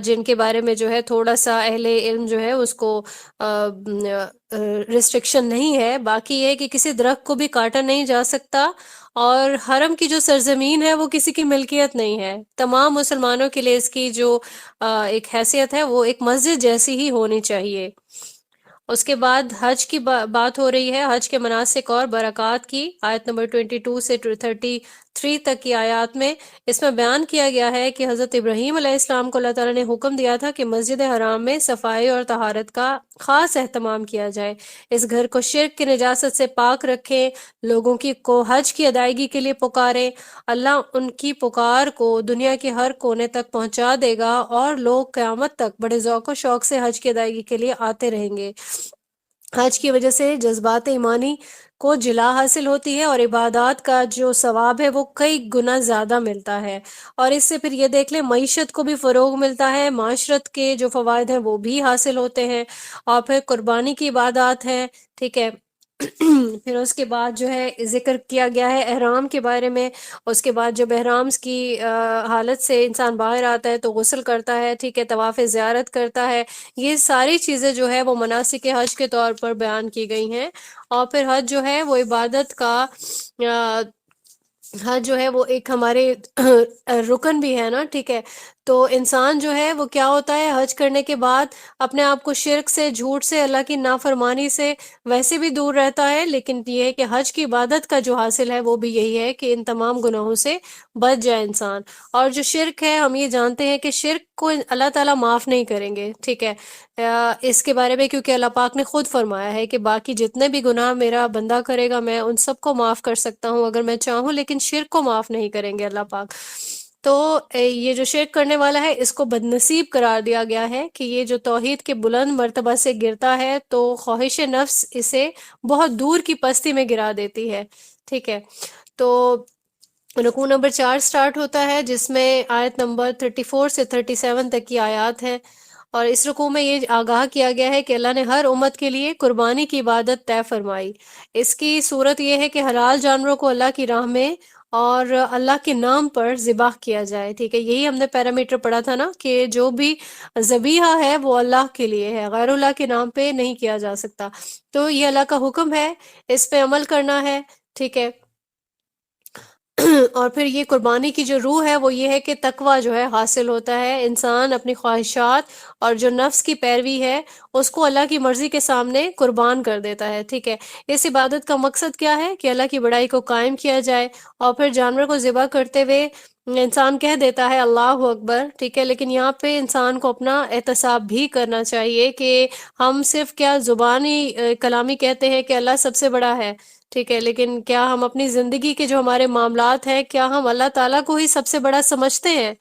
جن کے بارے میں جو ہے تھوڑا سا اہل علم جو ہے اس کو ریسٹرکشن نہیں ہے، باقی یہ ہے کہ کسی درخت کو بھی کاٹا نہیں جا سکتا، اور حرم کی جو سرزمین ہے وہ کسی کی ملکیت نہیں ہے، تمام مسلمانوں کے لیے اس کی جو ایک حیثیت ہے وہ ایک مسجد جیسی ہی ہونی چاہیے۔ اس کے بعد حج کی بات ہو رہی ہے، حج کے مناسک اور برکات کی، آیت نمبر 22 سے 33 تک کی آیات میں اس میں بیان کیا گیا ہے کہ حضرت ابراہیم علیہ السلام کو اللہ تعالیٰ نے حکم دیا تھا کہ مسجد حرام میں صفائی اور طہارت کا خاص اہتمام کیا جائے، اس گھر کو شرک کی نجاست سے پاک رکھیں، لوگوں کو حج کی ادائیگی کے لیے پکاریں، اللہ ان کی پکار کو دنیا کے ہر کونے تک پہنچا دے گا، اور لوگ قیامت تک بڑے ذوق و شوق سے حج کی ادائیگی کے لیے آتے رہیں گے۔ حج کی وجہ سے جذبات ایمانی کو جلا حاصل ہوتی ہے، اور عبادات کا جو ثواب ہے وہ کئی گنا زیادہ ملتا ہے، اور اس سے پھر یہ دیکھ لیں معیشت کو بھی فروغ ملتا ہے، معاشرت کے جو فوائد ہیں وہ بھی حاصل ہوتے ہیں، اور پھر قربانی کی عبادات ہیں، ٹھیک ہے۔ پھر اس کے بعد جو ہے ذکر کیا گیا ہے احرام کے بارے میں، اس کے بعد جب احرامز کی حالت سے انسان باہر آتا ہے تو غسل کرتا ہے، ٹھیک ہے، طواف زیارت کرتا ہے، یہ ساری چیزیں جو ہے وہ مناسک حج کے طور پر بیان کی گئی ہیں۔ اور پھر حج جو ہے وہ عبادت کا حج جو ہے وہ ایک ہمارے رکن بھی ہے نا، ٹھیک ہے؟ تو انسان جو ہے وہ کیا ہوتا ہے حج کرنے کے بعد اپنے آپ کو شرک سے، جھوٹ سے، اللہ کی نافرمانی سے ویسے بھی دور رہتا ہے، لیکن یہ ہے کہ حج کی عبادت کا جو حاصل ہے وہ بھی یہی ہے کہ ان تمام گناہوں سے بچ جائے انسان۔ اور جو شرک ہے، ہم یہ جانتے ہیں کہ شرک کو اللہ تعالیٰ معاف نہیں کریں گے، ٹھیک ہے؟ اس کے بارے میں کیونکہ اللہ پاک نے خود فرمایا ہے کہ باقی جتنے بھی گناہ میرا بندہ کرے گا میں ان سب کو معاف کر سکتا ہوں اگر میں چاہوں، لیکن شرک کو معاف نہیں کریں گے اللہ پاک۔ تو یہ جو شرک کرنے والا ہے اس کو بدنصیب قرار دیا گیا ہے کہ یہ جو توحید کے بلند مرتبہ سے گرتا ہے تو خواہش نفس اسے بہت دور کی پستی میں گرا دیتی ہے، ٹھیک ہے؟ تو رکوع نمبر 4 سٹارٹ ہوتا ہے، جس میں آیت نمبر 34 سے 37 تک کی آیات ہیں، اور اس رکوع میں یہ آگاہ کیا گیا ہے کہ اللہ نے ہر امت کے لیے قربانی کی عبادت طے فرمائی۔ اس کی صورت یہ ہے کہ حلال جانوروں کو اللہ کی راہ میں اور اللہ کے نام پر ذبح کیا جائے، ٹھیک ہے؟ یہی ہم نے پیرامیٹر پڑھا تھا نا کہ جو بھی ذبیحہ ہے وہ اللہ کے لیے ہے، غیر اللہ کے نام پہ نہیں کیا جا سکتا۔ تو یہ اللہ کا حکم ہے، اس پہ عمل کرنا ہے، ٹھیک ہے؟ اور پھر یہ قربانی کی جو روح ہے وہ یہ ہے کہ تقوی جو ہے حاصل ہوتا ہے، انسان اپنی خواہشات اور جو نفس کی پیروی ہے اس کو اللہ کی مرضی کے سامنے قربان کر دیتا ہے، ٹھیک ہے؟ اس عبادت کا مقصد کیا ہے کہ اللہ کی بڑائی کو قائم کیا جائے، اور پھر جانور کو ذبح کرتے ہوئے انسان کہہ دیتا ہے اللہ اکبر، ٹھیک ہے؟ لیکن یہاں پہ انسان کو اپنا احتساب بھی کرنا چاہیے کہ ہم صرف کیا زبانی کلامی کہتے ہیں کہ اللہ سب سے بڑا ہے، ٹھیک ہے، لیکن کیا ہم اپنی زندگی کے جو ہمارے معاملات ہیں کیا ہم اللہ تعالیٰ کو ہی سب سے بڑا سمجھتے ہیں؟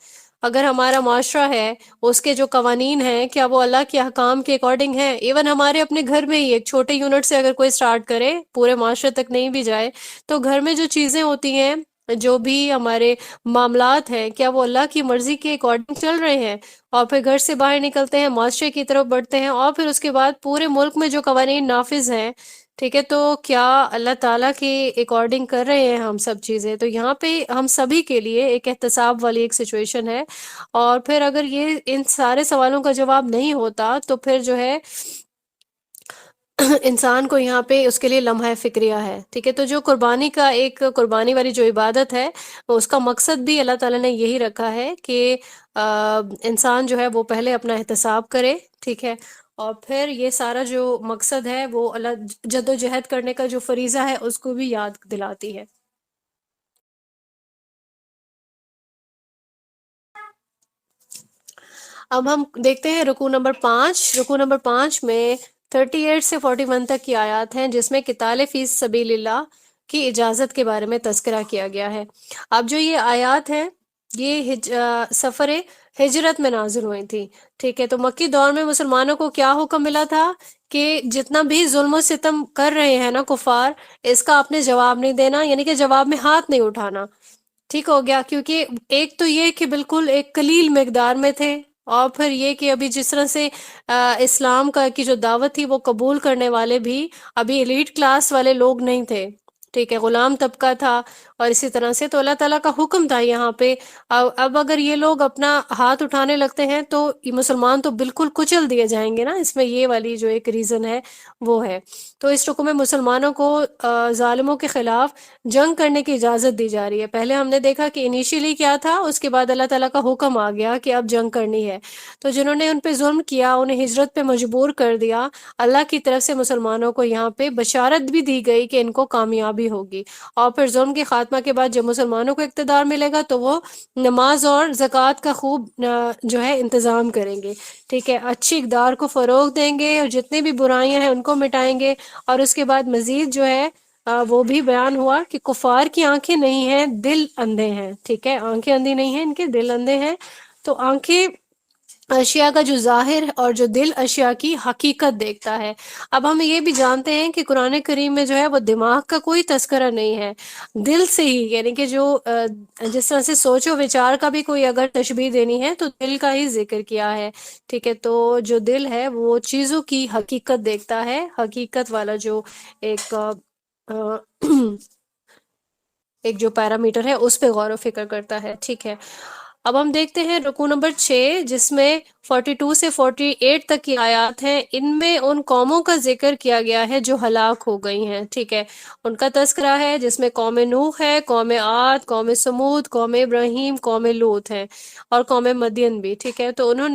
اگر ہمارا معاشرہ ہے، اس کے جو قوانین ہیں کیا وہ اللہ کے احکام کے اکارڈنگ ہیں؟ ایون ہمارے اپنے گھر میں ہی ایک چھوٹے یونٹ سے اگر کوئی سٹارٹ کرے، پورے معاشرے تک نہیں بھی جائے، تو گھر میں جو چیزیں ہوتی ہیں، جو بھی ہمارے معاملات ہیں، کیا وہ اللہ کی مرضی کے اکارڈنگ چل رہے ہیں؟ اور پھر گھر سے باہر نکلتے ہیں، معاشرے کی طرف بڑھتے ہیں، اور پھر اس کے بعد پورے ملک میں جو قوانین نافذ ہیں، ٹھیک ہے، تو کیا اللہ تعالیٰ کے اکارڈنگ کر رہے ہیں ہم سب چیزیں؟ تو یہاں پہ ہم سبھی کے لیے ایک احتساب والی ایک سچویشن ہے، اور پھر اگر یہ ان سارے سوالوں کا جواب نہیں ہوتا تو پھر جو ہے انسان کو یہاں پہ اس کے لیے لمحہ فکریہ ہے، ٹھیک ہے؟ تو جو قربانی کا ایک قربانی والی جو عبادت ہے اس کا مقصد بھی اللہ تعالیٰ نے یہی رکھا ہے کہ انسان جو ہے وہ پہلے اپنا احتساب کرے، ٹھیک ہے؟ اور پھر یہ سارا جو مقصد ہے وہ اللہ جد و جہد کرنے کا جو فریضہ ہے اس کو بھی یاد دلاتی ہے۔ اب ہم دیکھتے ہیں رکوع نمبر 5۔ رکوع نمبر 5 میں 38 سے 41 تک کی آیات ہیں، جس میں قتال فی سبیل اللہ کی اجازت کے بارے میں تذکرہ کیا گیا ہے۔ اب جو یہ آیات ہیں یہ سفر ہجرت میں نازل ہوئی تھی، ٹھیک ہے؟ تو مکی دور میں مسلمانوں کو کیا حکم ملا تھا کہ جتنا بھی ظلم و ستم کر رہے ہیں نا کفار، اس کا آپ نے جواب نہیں دینا، یعنی کہ جواب میں ہاتھ نہیں اٹھانا، ٹھیک ہو گیا؟ کیونکہ ایک تو یہ کہ بالکل ایک قلیل مقدار میں تھے، اور پھر یہ کہ ابھی جس طرح سے اسلام کا کی جو دعوت تھی وہ قبول کرنے والے بھی ابھی ایلیٹ کلاس والے لوگ نہیں تھے، ٹھیک ہے؟ غلام طبقہ تھا، اور اسی طرح سے تو اللہ تعالیٰ کا حکم تھا یہاں پہ۔ اب اگر یہ لوگ اپنا ہاتھ اٹھانے لگتے ہیں تو یہ مسلمان تو بالکل کچل دیے جائیں گے نا، اس میں یہ والی جو ایک ریزن ہے وہ ہے۔ تو اس رکوع میں مسلمانوں کو ظالموں کے خلاف جنگ کرنے کی اجازت دی جا رہی ہے۔ پہلے ہم نے دیکھا کہ انیشیلی کیا تھا، اس کے بعد اللہ تعالیٰ کا حکم آ گیا کہ اب جنگ کرنی ہے۔ تو جنہوں نے ان پہ ظلم کیا، انہیں ہجرت پہ مجبور کر دیا، اللہ کی طرف سے مسلمانوں کو یہاں پہ بشارت بھی دی گئی کہ ان کو کامیابی ہوگی۔ اور پھر ظلم کے خاتمہ کے بعد جب مسلمانوں کو اقتدار ملے گا تو وہ نماز اور زکوٰۃ کا خوب جو ہے انتظام کریں گے، ٹھیک ہے؟ اچھی اقدار کو فروغ دیں گے، اور جتنی بھی برائیاں ہیں ان کو مٹائیں گے۔ اور اس کے بعد مزید جو ہے وہ بھی بیان ہوا کہ کفار کی آنکھیں نہیں ہیں، دل اندھے ہیں، ٹھیک ہے؟ آنکھیں اندھی نہیں ہیں ان کے، دل اندھے ہیں۔ تو آنکھیں اشیاء کا جو ظاہر اور جو دل اشیاء کی حقیقت دیکھتا ہے۔ اب ہم یہ بھی جانتے ہیں کہ قرآن کریم میں جو ہے وہ دماغ کا کوئی تذکرہ نہیں ہے، دل سے ہی، یعنی کہ جو جس طرح سے سوچ و وچار کا بھی کوئی اگر تشبیہ دینی ہے تو دل کا ہی ذکر کیا ہے، ٹھیک ہے؟ تو جو دل ہے وہ چیزوں کی حقیقت دیکھتا ہے، حقیقت والا جو ایک ایک جو پیرامیٹر ہے اس پہ غور و فکر کرتا ہے، ٹھیک ہے؟ اب ہم دیکھتے ہیں رکوع نمبر 6 جس میں 42 سے 48 تک کی آیات ہیں، ان میں ان قوموں کا ذکر کیا گیا ہے جو ہلاک ہو گئی ہیں، ٹھیک ہے، ان کا تذکرہ ہے جس میں قوم نوح ہے، قوم عاد، قوم سمود، قوم ابراہیم، قوم لوط ہے اور قوم مدین بھی، ٹھیک ہے۔ تو انہوں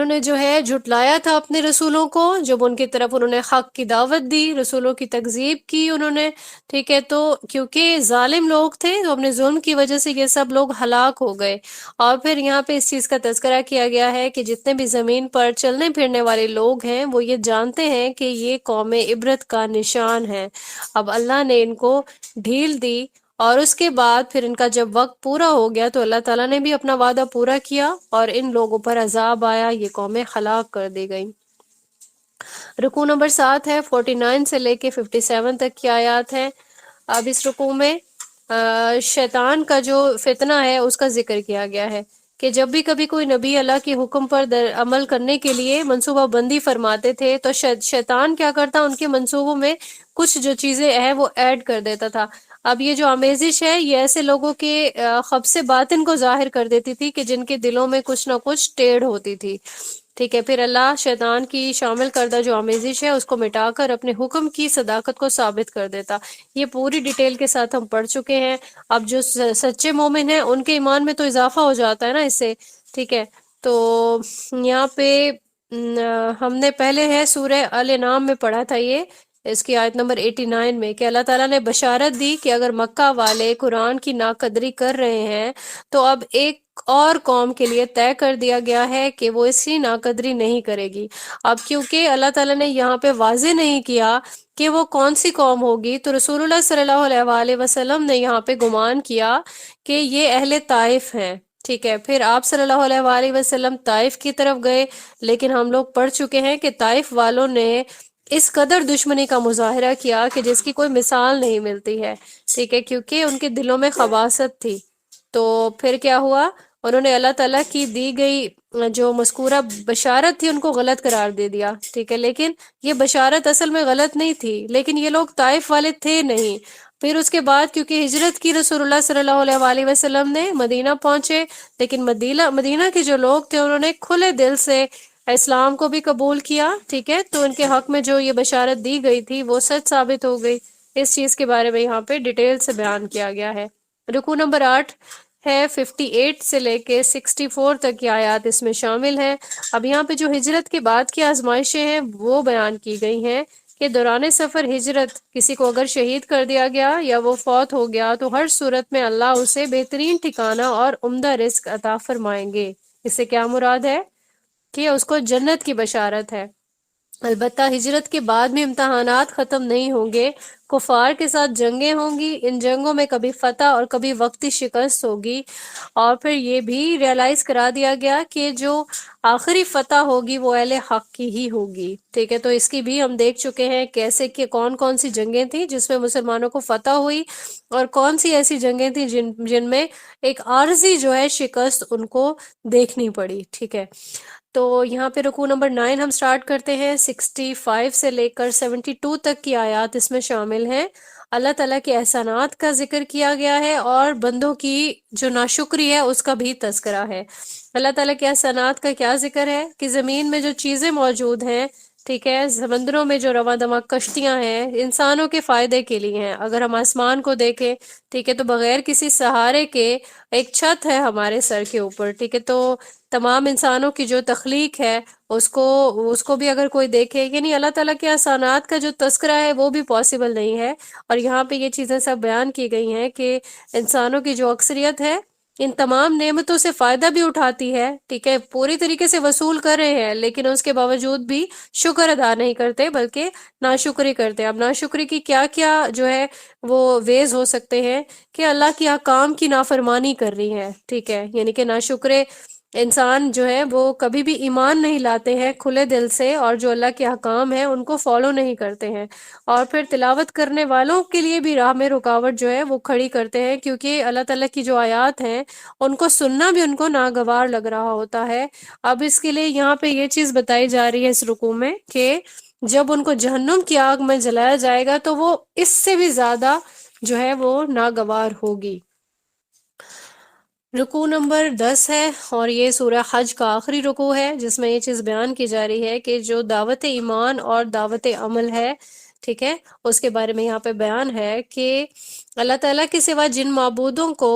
نے جو ہے جھٹلایا تھا اپنے رسولوں کو، جب ان کی طرف انہوں نے حق کی دعوت دی، رسولوں کی تکذیب کی انہوں نے، ٹھیک ہے۔ تو کیونکہ ظالم لوگ تھے تو اپنے ظلم کی وجہ سے یہ سب لوگ ہلاک ہو گئے۔ اور پھر یہاں پہ اس چیز کا تذکرہ کیا گیا ہے کہ جتنے بھی زمین پر چلنے پھرنے والے لوگ ہیں وہ یہ جانتے ہیں کہ یہ قوم عبرت کا نشان ہے۔ اب اللہ نے ان کو ڈھیل دی، اور اس کے بعد پھر ان کا جب وقت پورا ہو گیا تو اللہ تعالیٰ نے بھی اپنا وعدہ پورا کیا اور ان لوگوں پر عذاب آیا، یہ قومیں ہلاک کر دی گئیں۔ رکوع نمبر 7 ہے، 49 سے لے کے 57 تک کی آیات ہے۔ اب اس رکوع میں شیطان کا جو فتنہ ہے اس کا ذکر کیا گیا ہے کہ جب بھی کبھی کوئی نبی اللہ کے حکم پر عمل کرنے کے لیے منصوبہ بندی فرماتے تھے تو شیطان کیا کرتا، ان کے منصوبوں میں کچھ جو چیزیں ہیں وہ ایڈ کر دیتا تھا۔ اب یہ جو آمیزش ہے یہ ایسے لوگوں کے خبث باطن کو ظاہر کر دیتی تھی کہ جن کے دلوں میں کچھ نہ کچھ ٹیڑھ ہوتی تھی، ٹھیک ہے۔ پھر اللہ شیطان کی شامل کردہ جو آمیزش ہے اس کو مٹا کر اپنے حکم کی صداقت کو ثابت کر دیتا۔ یہ پوری ڈیٹیل کے ساتھ ہم پڑھ چکے ہیں۔ اب جو سچے مومن ہیں ان کے ایمان میں تو اضافہ ہو جاتا ہے نا اس سے، ٹھیک ہے۔ تو یہاں پہ ہم نے پہلے ہے سورہ الانعام میں پڑھا تھا، یہ اس کی آیت نمبر 89 میں کہ اللہ تعالیٰ نے بشارت دی کہ اگر مکہ والے قرآن کی ناقدری کر رہے ہیں تو اب ایک اور قوم کے لیے طے کر دیا گیا ہے کہ وہ اسی ناقدری نہیں کرے گی۔ اب کیونکہ اللہ تعالیٰ نے یہاں پہ واضح نہیں کیا کہ وہ کون سی قوم ہوگی، تو رسول اللہ صلی اللہ علیہ وآلہ وسلم نے یہاں پہ گمان کیا کہ یہ اہل طائف ہیں، ٹھیک ہے۔ پھر آپ صلی اللہ علیہ وآلہ وسلم طائف کی طرف گئے، لیکن ہم لوگ پڑھ چکے ہیں کہ طائف والوں نے اس قدر دشمنی کا مظاہرہ کیا کہ جس کی کوئی مثال نہیں ملتی ہے، ٹھیک ہے، کیونکہ ان کے دلوں میں خباثت تھی۔ تو پھر کیا ہوا، انہوں نے اللہ تعالیٰ کی دی گئی جو مذکورہ بشارت تھی ان کو غلط قرار دے دیا، ٹھیک ہے۔ لیکن یہ بشارت اصل میں غلط نہیں تھی، لیکن یہ لوگ طائف والے تھے نہیں۔ پھر اس کے بعد کیونکہ ہجرت کی رسول اللہ صلی اللہ علیہ وآلہ وسلم نے، مدینہ پہنچے، لیکن مدینہ کے جو لوگ تھے انہوں نے کھلے دل سے اسلام کو بھی قبول کیا، ٹھیک ہے۔ تو ان کے حق میں جو یہ بشارت دی گئی تھی وہ سچ ثابت ہو گئی۔ اس چیز کے بارے میں یہاں پہ ڈیٹیل سے بیان کیا گیا ہے۔ رکوع نمبر 8 ہے، 58 سے لے کے 64 تک کی آیات اس میں شامل ہیں۔ اب یہاں پہ جو ہجرت کے بعد کی آزمائشیں ہیں وہ بیان کی گئی ہیں کہ دوران سفر ہجرت کسی کو اگر شہید کر دیا گیا یا وہ فوت ہو گیا تو ہر صورت میں اللہ اسے بہترین ٹھکانہ اور عمدہ رزق عطا فرمائیں گے۔ اس سے کیا مراد ہے کہ اس کو جنت کی بشارت ہے۔ البتہ ہجرت کے بعد بھی امتحانات ختم نہیں ہوں گے، کفار کے ساتھ جنگیں ہوں گی، ان جنگوں میں کبھی فتح اور کبھی وقتی شکست ہوگی، اور پھر یہ بھی ریئلائز کرا دیا گیا کہ جو آخری فتح ہوگی وہ اہل حق کی ہی ہوگی، ٹھیک ہے۔ تو اس کی بھی ہم دیکھ چکے ہیں کیسے کہ کون کون سی جنگیں تھیں جس میں مسلمانوں کو فتح ہوئی، اور کون سی ایسی جنگیں تھیں جن میں ایک عارضی جو ہے شکست ان کو دیکھنی پڑی، ٹھیک ہے۔ تو یہاں پہ رکوع نمبر 9 ہم سٹارٹ کرتے ہیں، 65 سے لے کر 72 تک کی آیات اس میں شامل ہیں۔ اللہ تعالیٰ کے احسانات کا ذکر کیا گیا ہے اور بندوں کی جو ناشکری ہے اس کا بھی تذکرہ ہے۔ اللہ تعالیٰ کے احسانات کا کیا ذکر ہے کہ زمین میں جو چیزیں موجود ہیں، ٹھیک ہے، سمندروں میں جو رواں دماغ کشتیاں ہیں انسانوں کے فائدے کے لیے ہیں۔ اگر ہم آسمان کو دیکھیں، ٹھیک ہے، تو بغیر کسی سہارے کے ایک چھت ہے ہمارے سر کے اوپر، ٹھیک ہے۔ تو تمام انسانوں کی جو تخلیق ہے اس کو بھی اگر کوئی دیکھے، یعنی اللہ تعالیٰ کے احسانات کا جو تذکرہ ہے وہ بھی پاسبل نہیں ہے۔ اور یہاں پہ یہ چیزیں سب بیان کی گئی ہیں کہ انسانوں کی جو اکثریت ہے ان تمام نعمتوں سے فائدہ بھی اٹھاتی ہے، ٹھیک ہے، پوری طریقے سے وصول کر رہے ہیں، لیکن اس کے باوجود بھی شکر ادا نہیں کرتے بلکہ ناشکری کرتے ہیں۔ اب ناشکری کی کیا کیا جو ہے وہ ویز ہو سکتے ہیں کہ اللہ کی احکام کی نافرمانی کر رہی ہے، ٹھیک ہے، یعنی کہ ناشکرے انسان جو ہے وہ کبھی بھی ایمان نہیں لاتے ہیں کھلے دل سے، اور جو اللہ کے احکام ہیں ان کو فالو نہیں کرتے ہیں، اور پھر تلاوت کرنے والوں کے لیے بھی راہ میں رکاوٹ جو ہے وہ کھڑی کرتے ہیں، کیونکہ اللہ تعالیٰ کی جو آیات ہیں ان کو سننا بھی ان کو ناگوار لگ رہا ہوتا ہے۔ اب اس کے لیے یہاں پہ یہ چیز بتائی جا رہی ہے اس رکوع میں کہ جب ان کو جہنم کی آگ میں جلایا جائے گا تو وہ اس سے بھی زیادہ جو ہے وہ ناگوار ہوگی۔ رکوع نمبر 10 ہے، اور یہ سورہ حج کا آخری رکوع ہے، جس میں یہ چیز بیان کی جا رہی ہے کہ جو دعوت ایمان اور دعوت عمل ہے، ٹھیک ہے، اس کے بارے میں یہاں پہ بیان ہے کہ اللہ تعالیٰ کے سوا جن معبودوں کو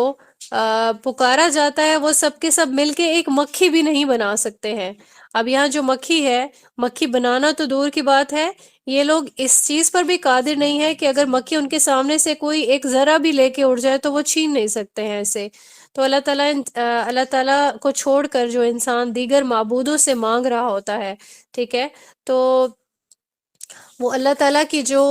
پکارا جاتا ہے وہ سب کے سب مل کے ایک مکھی بھی نہیں بنا سکتے ہیں۔ اب یہاں جو مکھی ہے، مکھی بنانا تو دور کی بات ہے، یہ لوگ اس چیز پر بھی قادر نہیں ہے کہ اگر مکھی ان کے سامنے سے کوئی ایک ذرہ بھی لے کے اڑ جائے تو وہ چھین نہیں سکتے ہیں اسے۔ تو اللہ تعالیٰ کو چھوڑ کر جو انسان دیگر معبودوں سے مانگ رہا ہوتا ہے، ٹھیک ہے، تو وہ اللہ تعالیٰ کی جو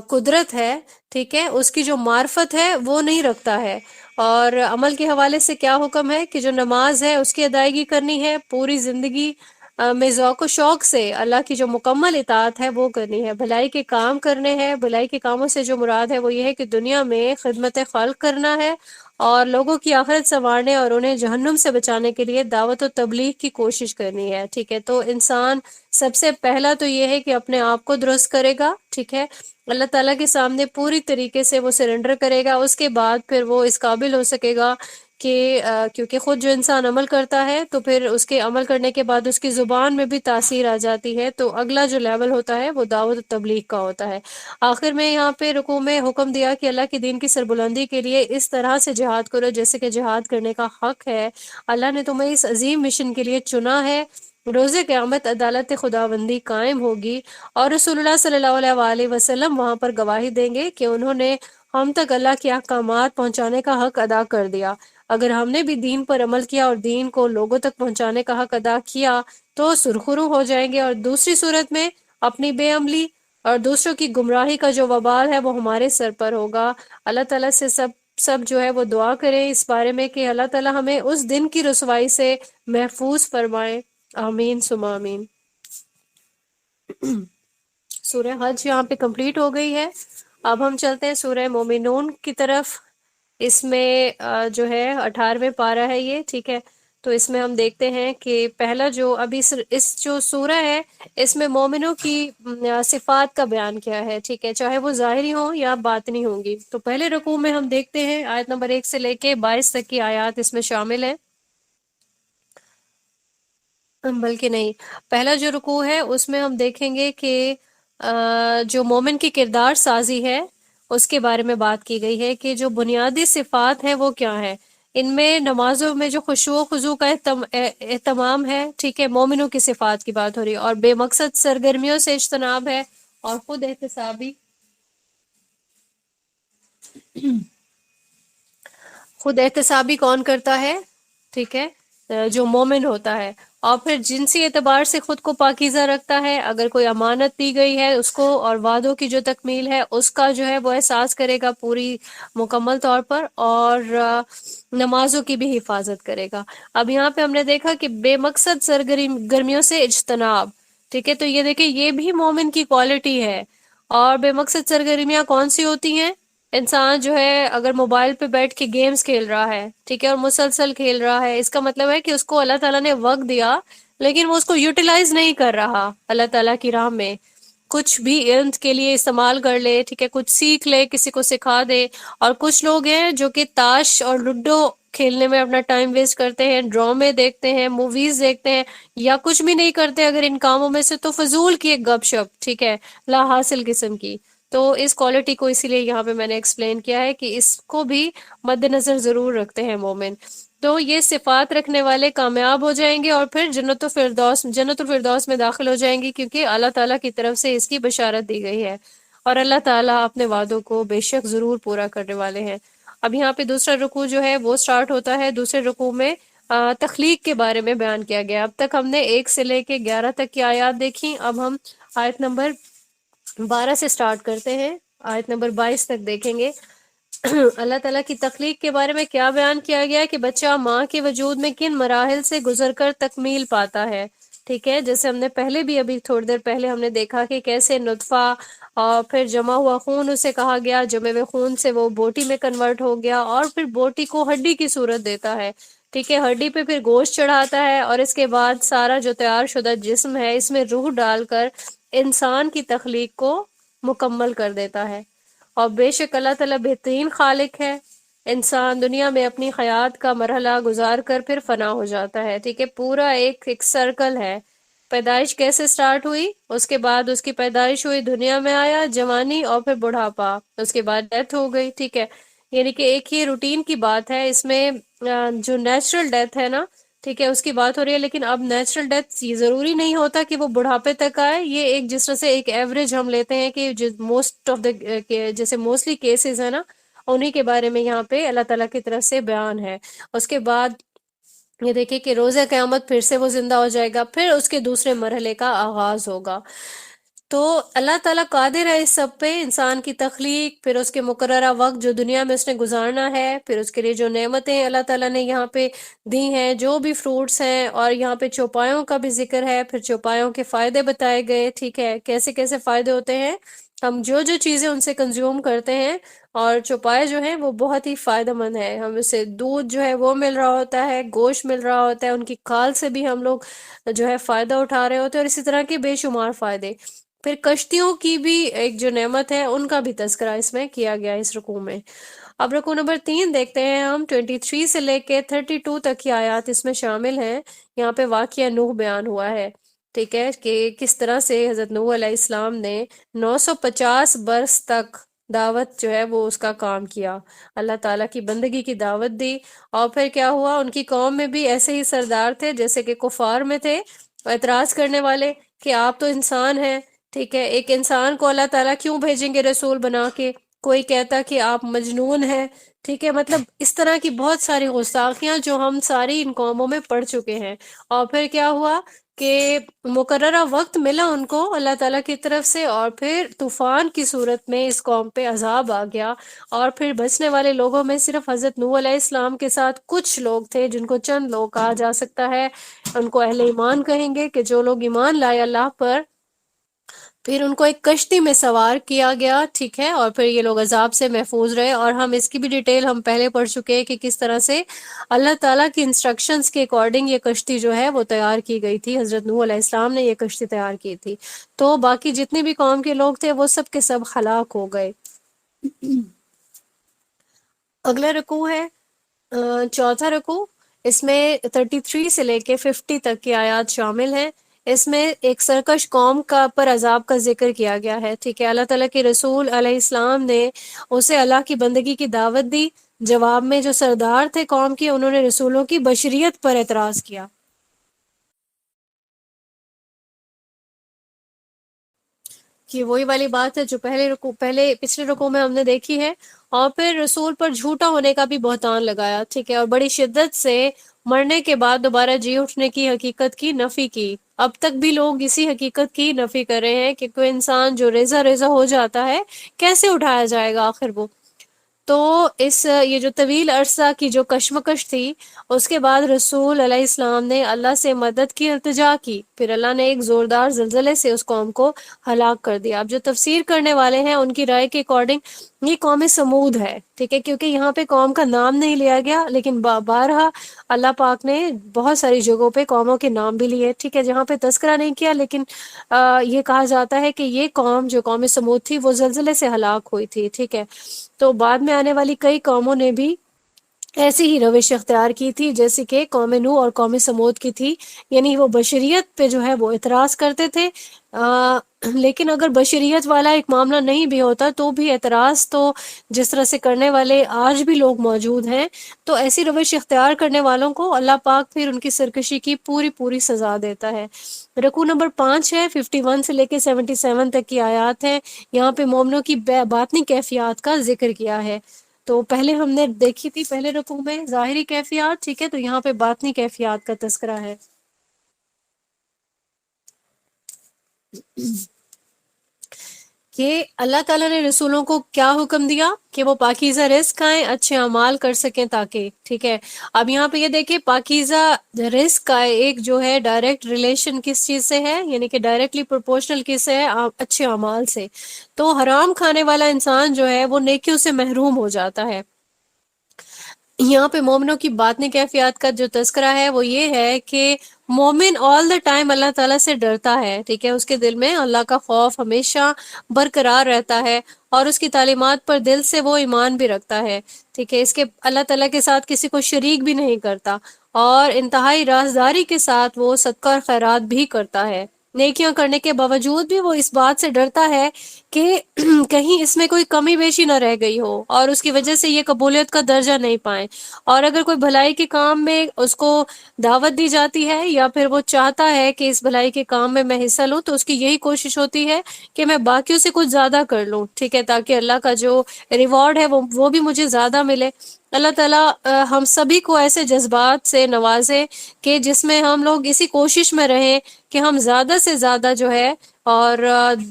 قدرت ہے، ٹھیک ہے، اس کی جو معرفت ہے وہ نہیں رکھتا ہے۔ اور عمل کے حوالے سے کیا حکم ہے کہ جو نماز ہے اس کی ادائیگی کرنی ہے، پوری زندگی میں ذوق و شوق سے اللہ کی جو مکمل اطاعت ہے وہ کرنی ہے، بھلائی کے کام کرنے ہیں۔ بھلائی کے کاموں سے جو مراد ہے وہ یہ ہے کہ دنیا میں خدمت خلق کرنا ہے اور لوگوں کی آخرت سنوارنے اور انہیں جہنم سے بچانے کے لیے دعوت و تبلیغ کی کوشش کرنی ہے، ٹھیک ہے۔ تو انسان سب سے پہلا تو یہ ہے کہ اپنے آپ کو درست کرے گا، ٹھیک ہے، اللہ تعالیٰ کے سامنے پوری طریقے سے وہ سرنڈر کرے گا، اس کے بعد پھر وہ اس قابل ہو سکے گا کہ کیونکہ خود جو انسان عمل کرتا ہے تو پھر اس کے عمل کرنے کے بعد اس کی زبان میں بھی تاثیر آ جاتی ہے، تو اگلا جو لیول ہوتا ہے وہ دعوت و تبلیغ کا ہوتا ہے۔ آخر میں یہاں پہ رکوع میں حکم دیا کہ اللہ کے دین کی سربلندی کے لیے اس طرح سے جہاد کرو جیسے کہ جہاد کرنے کا حق ہے، اللہ نے تمہیں اس عظیم مشن کے لیے چنا ہے۔ روز قیامت عدالت خداوندی قائم ہوگی اور رسول اللہ صلی اللہ علیہ وآلہ وسلم وہاں پر گواہی دیں گے کہ انہوں نے ہم تک اللہ کے احکامات پہنچانے کا حق ادا کر دیا۔ اگر ہم نے بھی دین پر عمل کیا اور دین کو لوگوں تک پہنچانے کا حق ادا کیا تو سرخرو ہو جائیں گے، اور دوسری صورت میں اپنی بے عملی اور دوسروں کی گمراہی کا جو وبال ہے وہ ہمارے سر پر ہوگا۔ اللہ تعالیٰ سے سب جو ہے وہ دعا کریں اس بارے میں کہ اللہ تعالیٰ ہمیں اس دن کی رسوائی سے محفوظ فرمائے، آمین ثم آمین۔ سورہ حج یہاں پہ کمپلیٹ ہو گئی ہے۔ اب ہم چلتے ہیں سورہ مومنون کی طرف۔ اس میں جو ہے 18ویں پارہ ہے یہ، ٹھیک ہے، تو اس میں ہم دیکھتے ہیں کہ پہلا جو ابھی اس جو سورہ ہے اس میں مومنوں کی صفات کا بیان کیا ہے، ٹھیک ہے، چاہے وہ ظاہری ہوں یا باطنی ہوں گی۔ تو پہلے رکوع میں ہم دیکھتے ہیں آیت نمبر 1 سے لے کے 22 تک کی آیات اس میں شامل ہیں، بلکہ نہیں، پہلا جو رکوع ہے اس میں ہم دیکھیں گے کہ جو مومن کی کردار سازی ہے اس کے بارے میں بات کی گئی ہے کہ جو بنیادی صفات ہیں وہ کیا ہے۔ ان میں نمازوں میں جو خشوع و خضوع کا اہتمام ہے، ٹھیک ہے، مومنوں کی صفات کی بات ہو رہی ہے، اور بے مقصد سرگرمیوں سے اجتناب ہے، اور خود احتسابی کون کرتا ہے، ٹھیک ہے، جو مومن ہوتا ہے، اور پھر جنسی اعتبار سے خود کو پاکیزہ رکھتا ہے، اگر کوئی امانت دی گئی ہے اس کو اور وعدوں کی جو تکمیل ہے اس کا جو ہے وہ احساس کرے گا پوری مکمل طور پر، اور نمازوں کی بھی حفاظت کرے گا۔ اب یہاں پہ ہم نے دیکھا کہ بے مقصد سرگرمیوں سے اجتناب، ٹھیک ہے، تو یہ دیکھیں یہ بھی مومن کی کوالٹی ہے۔ اور بے مقصد سرگرمیاں کون سی ہوتی ہیں؟ انسان جو ہے اگر موبائل پہ بیٹھ کے گیمز کھیل رہا ہے، ٹھیک ہے، اور مسلسل کھیل رہا ہے، اس کا مطلب ہے کہ اس کو اللہ تعالیٰ نے وقت دیا لیکن وہ اس کو یوٹیلائز نہیں کر رہا اللہ تعالیٰ کی راہ میں، کچھ بھی علم کے لیے استعمال کر لے، ٹھیک ہے، کچھ سیکھ لے، کسی کو سکھا دے۔ اور کچھ لوگ ہیں جو کہ تاش اور لڈو کھیلنے میں اپنا ٹائم ویسٹ کرتے ہیں، ڈرامے دیکھتے ہیں، موویز دیکھتے ہیں، یا کچھ بھی نہیں کرتے اگر ان کاموں میں سے، تو فضول کی ایک گپ شپ، ٹھیک ہے، لا حاصل قسم کی۔ تو اس کوالٹی کو اسی لیے یہاں پہ میں نے ایکسپلین کیا ہے کہ اس کو بھی مد نظر ضرور رکھتے ہیں مومن۔ تو یہ صفات رکھنے والے کامیاب ہو جائیں گے اور پھر جنت الفردوس میں داخل ہو جائیں گے، کیونکہ اللہ تعالیٰ کی طرف سے اس کی بشارت دی گئی ہے، اور اللہ تعالیٰ اپنے وعدوں کو بے شک ضرور پورا کرنے والے ہیں۔ اب یہاں پہ دوسرا رکوع جو ہے وہ سٹارٹ ہوتا ہے۔ دوسرے رکوع میں تخلیق کے بارے میں بیان کیا گیا۔ اب تک ہم نے 1 سے لے کے 11 تک کی آیات دیکھی، اب ہم آیت نمبر 12 سے سٹارٹ کرتے ہیں، آیت نمبر 22 تک دیکھیں گے۔ اللہ تعالیٰ کی تخلیق کے بارے میں کیا بیان کیا گیا ہے کہ بچہ ماں کے وجود میں کن مراحل سے گزر کر تکمیل پاتا ہے، ٹھیک ہے، جیسے ہم نے پہلے بھی ابھی تھوڑی دیر پہلے ہم نے دیکھا کہ کیسے نطفہ اور پھر جمع ہوا خون اسے کہا گیا، جمع ہوئے خون سے وہ بوٹی میں کنورٹ ہو گیا، اور پھر بوٹی کو ہڈی کی صورت دیتا ہے، ٹھیک ہے، ہڈی پہ پھر گوشت چڑھاتا ہے، اور اس کے بعد سارا جو تیار شدہ جسم ہے اس میں روح ڈال کر انسان کی تخلیق کو مکمل کر دیتا ہے۔ اور بے شک اللہ تعالیٰ بہترین خالق ہے، انسان دنیا میں اپنی حیات کا مرحلہ گزار کر پھر فنا ہو جاتا ہے، ٹھیک ہے، پورا ایک سرکل ہے۔ پیدائش کیسے سٹارٹ ہوئی، اس کے بعد اس کی پیدائش ہوئی، دنیا میں آیا، جوانی اور پھر بڑھاپا، اس کے بعد ڈیتھ ہو گئی، ٹھیک ہے۔ یعنی کہ ایک ہی روٹین کی بات ہے اس میں، جو نیچرل ڈیتھ ہے نا، ٹھیک ہے، اس کی بات ہو رہی ہے، لیکن اب نیچرل ڈیتھ یہ ضروری نہیں ہوتا کہ وہ بڑھاپے تک آئے، یہ ایک جس طرح سے ایک ایوریج ہم لیتے ہیں کہ موسٹ آف دا، جیسے موسٹلی کیسز ہے نا، انہی کے بارے میں یہاں پہ اللہ تعالیٰ کی طرف سے بیان ہے۔ اس کے بعد یہ دیکھیں کہ روز قیامت پھر سے وہ زندہ ہو جائے گا، پھر اس کے دوسرے مرحلے کا آغاز ہوگا۔ تو اللہ تعالیٰ قادر ہے اس سب پہ، انسان کی تخلیق، پھر اس کے مقررہ وقت جو دنیا میں اس نے گزارنا ہے، پھر اس کے لیے جو نعمتیں اللہ تعالیٰ نے یہاں پہ دی ہیں، جو بھی فروٹس ہیں، اور یہاں پہ چوپایوں کا بھی ذکر ہے، پھر چوپایوں کے فائدے بتائے گئے، ٹھیک ہے، کیسے کیسے فائدے ہوتے ہیں، ہم جو جو چیزیں ان سے کنزیوم کرتے ہیں، اور چوپائے جو ہیں وہ بہت ہی فائدہ مند ہے، ہم اسے دودھ جو ہے وہ مل رہا ہوتا ہے، گوشت مل رہا ہوتا ہے، ان کی کھال سے بھی ہم لوگ جو ہے فائدہ اٹھا رہے ہوتے ہیں، اور اسی طرح کے بے شمار فائدے۔ پھر کشتیوں کی بھی ایک جو نعمت ہے ان کا بھی تذکرہ اس میں کیا گیا اس رکوع میں۔ اب رکوع نمبر 3 دیکھتے ہیں ہم، 23 سے لے کے 32 تک کی آیات اس میں شامل ہیں۔ یہاں پہ واقعہ نوح بیان ہوا ہے، ٹھیک ہے، کہ کس طرح سے حضرت نوح علیہ السلام نے 950 برس تک دعوت جو ہے وہ اس کا کام کیا، اللہ تعالیٰ کی بندگی کی دعوت دی، اور پھر کیا ہوا، ان کی قوم میں بھی ایسے ہی سردار تھے جیسے کہ کفار میں تھے، اعتراض کرنے والے کہ آپ تو انسان ہیں، ٹھیک ہے، ایک انسان کو اللہ تعالیٰ کیوں بھیجیں گے رسول بنا کے، کوئی کہتا کہ آپ مجنون ہیں، ٹھیک ہے، مطلب اس طرح کی بہت ساری گستاخیاں جو ہم ساری ان قوموں میں پڑھ چکے ہیں۔ اور پھر کیا ہوا کہ مقررہ وقت ملا ان کو اللہ تعالیٰ کی طرف سے، اور پھر طوفان کی صورت میں اس قوم پہ عذاب آ گیا، اور پھر بچنے والے لوگوں میں صرف حضرت نوح علیہ السلام کے ساتھ کچھ لوگ تھے، جن کو چند لوگ کہا جا سکتا ہے، ان کو اہل ایمان کہیں گے، کہ جو لوگ ایمان لائے اللہ پر، پھر ان کو ایک کشتی میں سوار کیا گیا، ٹھیک ہے، اور پھر یہ لوگ عذاب سے محفوظ رہے، اور ہم اس کی بھی ڈیٹیل ہم پہلے پڑھ چکے ہیں کہ کس طرح سے اللہ تعالیٰ کی انسٹرکشنز کے اکارڈنگ یہ کشتی جو ہے وہ تیار کی گئی تھی، حضرت نوح علیہ السلام نے یہ کشتی تیار کی تھی، تو باقی جتنے بھی قوم کے لوگ تھے وہ سب کے سب ہلاک ہو گئے۔ اگلا رکوع ہے چوتھا رکوع، اس میں 33 سے لے کے 50 تک کی آیات شامل ہیں۔ اس میں ایک سرکش قوم کا پر عذاب کا ذکر کیا گیا ہے، ٹھیک ہے، اللہ تعالیٰ کے رسول علیہ السلام نے اسے اللہ کی بندگی کی دعوت دی، جواب میں جو سردار تھے قوم کے، انہوں نے رسولوں کی بشریت پر اعتراض کیا۔ کہ وہی والی بات ہے جو پچھلے رکوع میں ہم نے دیکھی ہے، اور پھر رسول پر جھوٹا ہونے کا بھی بہتان لگایا، ٹھیک ہے، اور بڑی شدت سے مرنے کے بعد دوبارہ جی اٹھنے کی حقیقت کی نفی کی۔ اب تک بھی لوگ اسی حقیقت کی نفی کر رہے ہیں کہ کوئی انسان جو ریزہ ریزہ ہو جاتا ہے کیسے اٹھایا جائے گا آخر وہ۔ تو یہ جو طویل عرصہ کی جو کشمکش تھی، اس کے بعد رسول علیہ السلام نے اللہ سے مدد کی التجا کی، پھر اللہ نے ایک زوردار زلزلے سے اس قوم کو ہلاک کر دیا۔ اب جو تفسیر کرنے والے ہیں ان کی رائے کے اکارڈنگ یہ قوم سمود ہے، ٹھیک ہے، کیونکہ یہاں پہ قوم کا نام نہیں لیا گیا، لیکن بارہا اللہ پاک نے بہت ساری جگہوں پہ قوموں کے نام بھی لیے، ٹھیک ہے، جہاں پہ تذکرہ نہیں کیا، لیکن یہ کہا جاتا ہے کہ یہ قوم جو قوم سمود تھی وہ زلزلے سے ہلاک ہوئی تھی، ٹھیک ہے۔ تو بعد میں آنے والی کئی قوموں نے بھی ایسی ہی روش اختیار کی تھی، جیسے کہ قوم نوح اور قوم سمود کی تھی، یعنی وہ بشریت پہ جو ہے وہ اعتراض کرتے تھے، لیکن اگر بشریت والا ایک معاملہ نہیں بھی ہوتا تو بھی اعتراض تو جس طرح سے کرنے والے آج بھی لوگ موجود ہیں، تو ایسی روش اختیار کرنے والوں کو اللہ پاک پھر ان کی سرکشی کی پوری پوری سزا دیتا ہے۔ رکوع نمبر 5 ہے، 51 سے لے کے 77 تک کی آیات ہیں، یہاں پہ مومنوں کی باطنی کیفیات کا ذکر کیا ہے۔ تو پہلے ہم نے دیکھی تھی پہلے رکوع میں ظاہری کیفیات، ٹھیک ہے، تو یہاں پہ باطنی کیفیات کا تذکرہ ہے۔ کہ اللہ تعالیٰ نے رسولوں کو کیا حکم دیا کہ وہ پاکیزہ رزق کھائیں، اچھے اعمال کر سکیں تاکہ، ٹھیک ہے۔ اب یہاں پہ یہ دیکھیں پاکیزہ رزق کا ایک جو ہے ڈائریکٹ ریلیشن کس چیز سے ہے، یعنی کہ ڈائریکٹلی پروپورشنل کس سے ہے، اچھے اعمال سے۔ تو حرام کھانے والا انسان جو ہے وہ نیکیوں سے محروم ہو جاتا ہے۔ یہاں پہ مومنوں کی باطنی کیفیات کا جو تذکرہ ہے وہ یہ ہے کہ مومن آل دا ٹائم اللہ تعالیٰ سے ڈرتا ہے، ٹھیک ہے، اس کے دل میں اللہ کا خوف ہمیشہ برقرار رہتا ہے، اور اس کی تعلیمات پر دل سے وہ ایمان بھی رکھتا ہے، ٹھیک ہے، اس کے اللہ تعالیٰ کے ساتھ کسی کو شریک بھی نہیں کرتا، اور انتہائی رازداری کے ساتھ وہ صدقہ اور خیرات بھی کرتا ہے، نیکیاں کرنے کے باوجود بھی وہ اس بات سے ڈرتا ہے کہ کہیں اس میں کوئی کمی بیشی نہ رہ گئی ہو اور اس کی وجہ سے یہ قبولیت کا درجہ نہیں پائیں، اور اگر کوئی بھلائی کے کام میں اس کو دعوت دی جاتی ہے یا پھر وہ چاہتا ہے کہ اس بھلائی کے کام میں حصہ لوں، تو اس کی یہی کوشش ہوتی ہے کہ میں باقیوں سے کچھ زیادہ کر لوں، ٹھیک ہے، تاکہ اللہ کا جو ریوارڈ ہے وہ بھی مجھے زیادہ ملے۔ اللہ تعالیٰ ہم سبھی کو ایسے جذبات سے نوازے کہ جس میں ہم لوگ اسی کوشش میں رہیں کہ ہم زیادہ سے زیادہ جو ہے، اور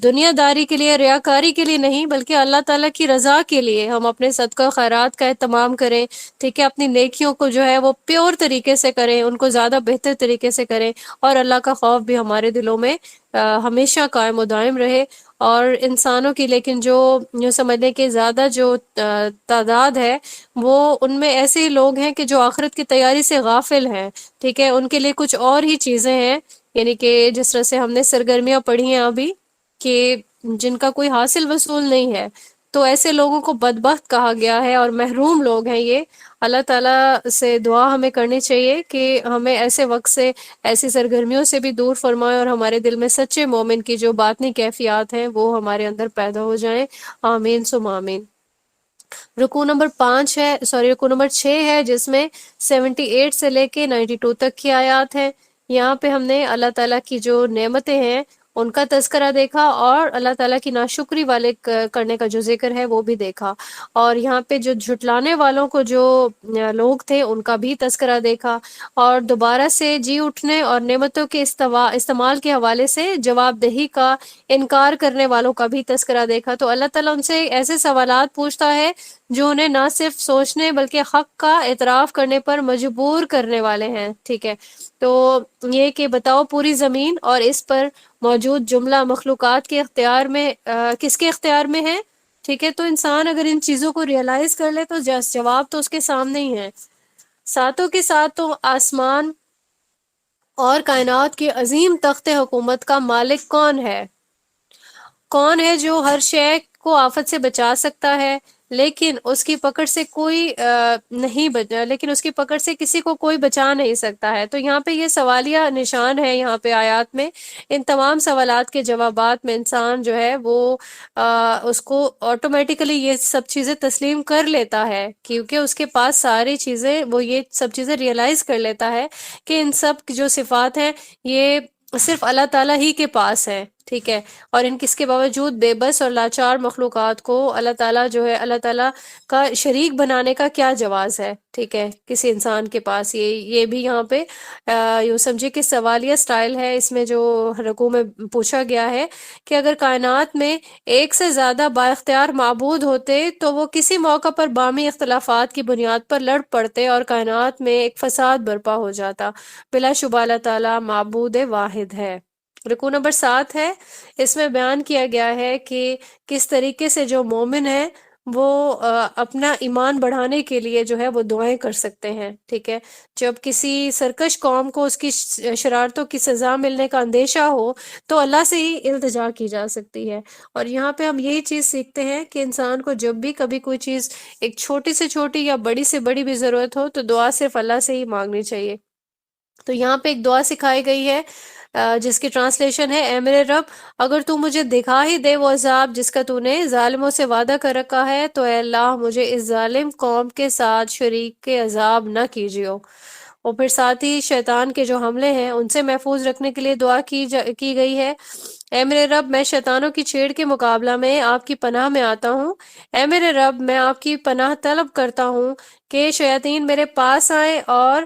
دنیا داری کے لیے، ریاکاری کے لیے نہیں، بلکہ اللہ تعالیٰ کی رضا کے لیے ہم اپنے صدقہ خیرات کا اہتمام کریں، ٹھیک ہے، اپنی نیکیوں کو جو ہے وہ پیور طریقے سے کریں، ان کو زیادہ بہتر طریقے سے کریں، اور اللہ کا خوف بھی ہمارے دلوں میں ہمیشہ قائم و دائم رہے۔ اور انسانوں کی لیکن جو یوں سمجھنے کے زیادہ جو تعداد ہے، وہ ان میں ایسے لوگ ہیں کہ جو آخرت کی تیاری سے غافل ہیں، ٹھیک ہے، ان کے لیے کچھ اور ہی چیزیں ہیں، یعنی کہ جس طرح سے ہم نے سرگرمیاں پڑھی ہیں ابھی کہ جن کا کوئی حاصل وصول نہیں ہے، تو ایسے لوگوں کو بدبخت کہا گیا ہے اور محروم لوگ ہیں یہ۔ اللہ تعالیٰ سے دعا ہمیں کرنی چاہیے کہ ہمیں ایسے وقت سے، ایسی سرگرمیوں سے بھی دور فرمائے، اور ہمارے دل میں سچے مومن کی جو باطنی کیفیات ہیں وہ ہمارے اندر پیدا ہو جائیں۔ آمین ثم آمین۔ رکوع نمبر 5 ہے، رکوع نمبر 6 ہے، جس میں 78 سے لے کے 92 تک کی آیات ہیں۔ یہاں پہ ہم نے اللہ تعالیٰ کی جو نعمتیں ہیں ان کا تذکرہ دیکھا، اور اللہ تعالیٰ کی ناشکری والے کرنے کا جو ذکر ہے وہ بھی دیکھا، اور یہاں پہ جو جھٹلانے والوں کو جو لوگ تھے ان کا بھی تذکرہ دیکھا، اور دوبارہ سے جی اٹھنے اور نعمتوں کے استعمال کے حوالے سے جواب دہی کا انکار کرنے والوں کا بھی تذکرہ دیکھا۔ تو اللہ تعالیٰ ان سے ایسے سوالات پوچھتا ہے جو انہیں نہ صرف سوچنے بلکہ حق کا اعتراف کرنے پر مجبور کرنے والے ہیں، ٹھیک ہے، تو یہ کہ بتاؤ پوری زمین اور اس پر موجود جملہ مخلوقات کے اختیار میں کس کے اختیار میں ہے، ٹھیک ہے، تو انسان اگر ان چیزوں کو ریئلائز کر لے تو جواب تو اس کے سامنے ہی ہے۔ ساتوں کے ساتھ تو آسمان اور کائنات کے عظیم تخت حکومت کا مالک کون ہے؟ کون ہے جو ہر شے کو آفت سے بچا سکتا ہے، لیکن اس کی پکڑ سے کوئی نہیں بچا، لیکن اس کی پکڑ سے کسی کو کوئی بچا نہیں سکتا ہے۔ تو یہاں پہ یہ سوالیہ نشان ہے، یہاں پہ آیات میں ان تمام سوالات کے جوابات میں انسان جو ہے وہ اس کو آٹومیٹیکلی یہ سب چیزیں تسلیم کر لیتا ہے، کیونکہ اس کے پاس ساری چیزیں، وہ یہ سب چیزیں ریئلائز کر لیتا ہے کہ ان سب کی جو صفات ہیں یہ صرف اللہ تعالیٰ ہی کے پاس ہے، ٹھیک ہے، اور ان کس کے باوجود بے بس اور لاچار مخلوقات کو اللہ تعالیٰ جو ہے، اللہ تعالیٰ کا شریک بنانے کا کیا جواز ہے، ٹھیک ہے، کسی انسان کے پاس۔ یہ بھی یہاں پہ یوں سمجھے کہ سوالیہ سٹائل ہے اس میں، جو رکوع میں پوچھا گیا ہے کہ اگر کائنات میں ایک سے زیادہ با اختیار معبود ہوتے تو وہ کسی موقع پر باہمی اختلافات کی بنیاد پر لڑ پڑتے اور کائنات میں ایک فساد برپا ہو جاتا۔ بلا شبہ اللہ تعالیٰ معبود واحد ہے۔ رکوع نمبر 7 ہے، اس میں بیان کیا گیا ہے کہ کس طریقے سے جو مومن ہے وہ اپنا ایمان بڑھانے کے لیے جو ہے وہ دعائیں کر سکتے ہیں، ٹھیک ہے، جب کسی سرکش قوم کو اس کی شرارتوں کی سزا ملنے کا اندیشہ ہو تو اللہ سے ہی التجا کی جا سکتی ہے۔ اور یہاں پہ ہم یہی چیز سیکھتے ہیں کہ انسان کو جب بھی کبھی کوئی چیز ایک چھوٹی سے چھوٹی یا بڑی سے بڑی بھی ضرورت ہو تو دعا صرف اللہ سے ہی مانگنی چاہیے۔ تو یہاں پہ ایک دعا سکھائی گئی ہے جس کی ٹرانسلیشن ہے، اے میرے رب، اگر تو مجھے دکھا ہی دے وہ عذاب جس کا تو نے ظالموں سے وعدہ کر رکھا ہے، تو اے اللہ مجھے اس ظالم قوم کے ساتھ شریک کے عذاب نہ کیجیو۔ اور پھر ساتھ ہی شیطان کے جو حملے ہیں ان سے محفوظ رکھنے کے لیے دعا کی گئی ہے، اے میرے رب، میں شیطانوں کی چھیڑ کے مقابلہ میں آپ کی پناہ میں آتا ہوں۔ اے میرے رب، میں آپ کی پناہ طلب کرتا ہوں کہ شیاطین میرے پاس آئیں اور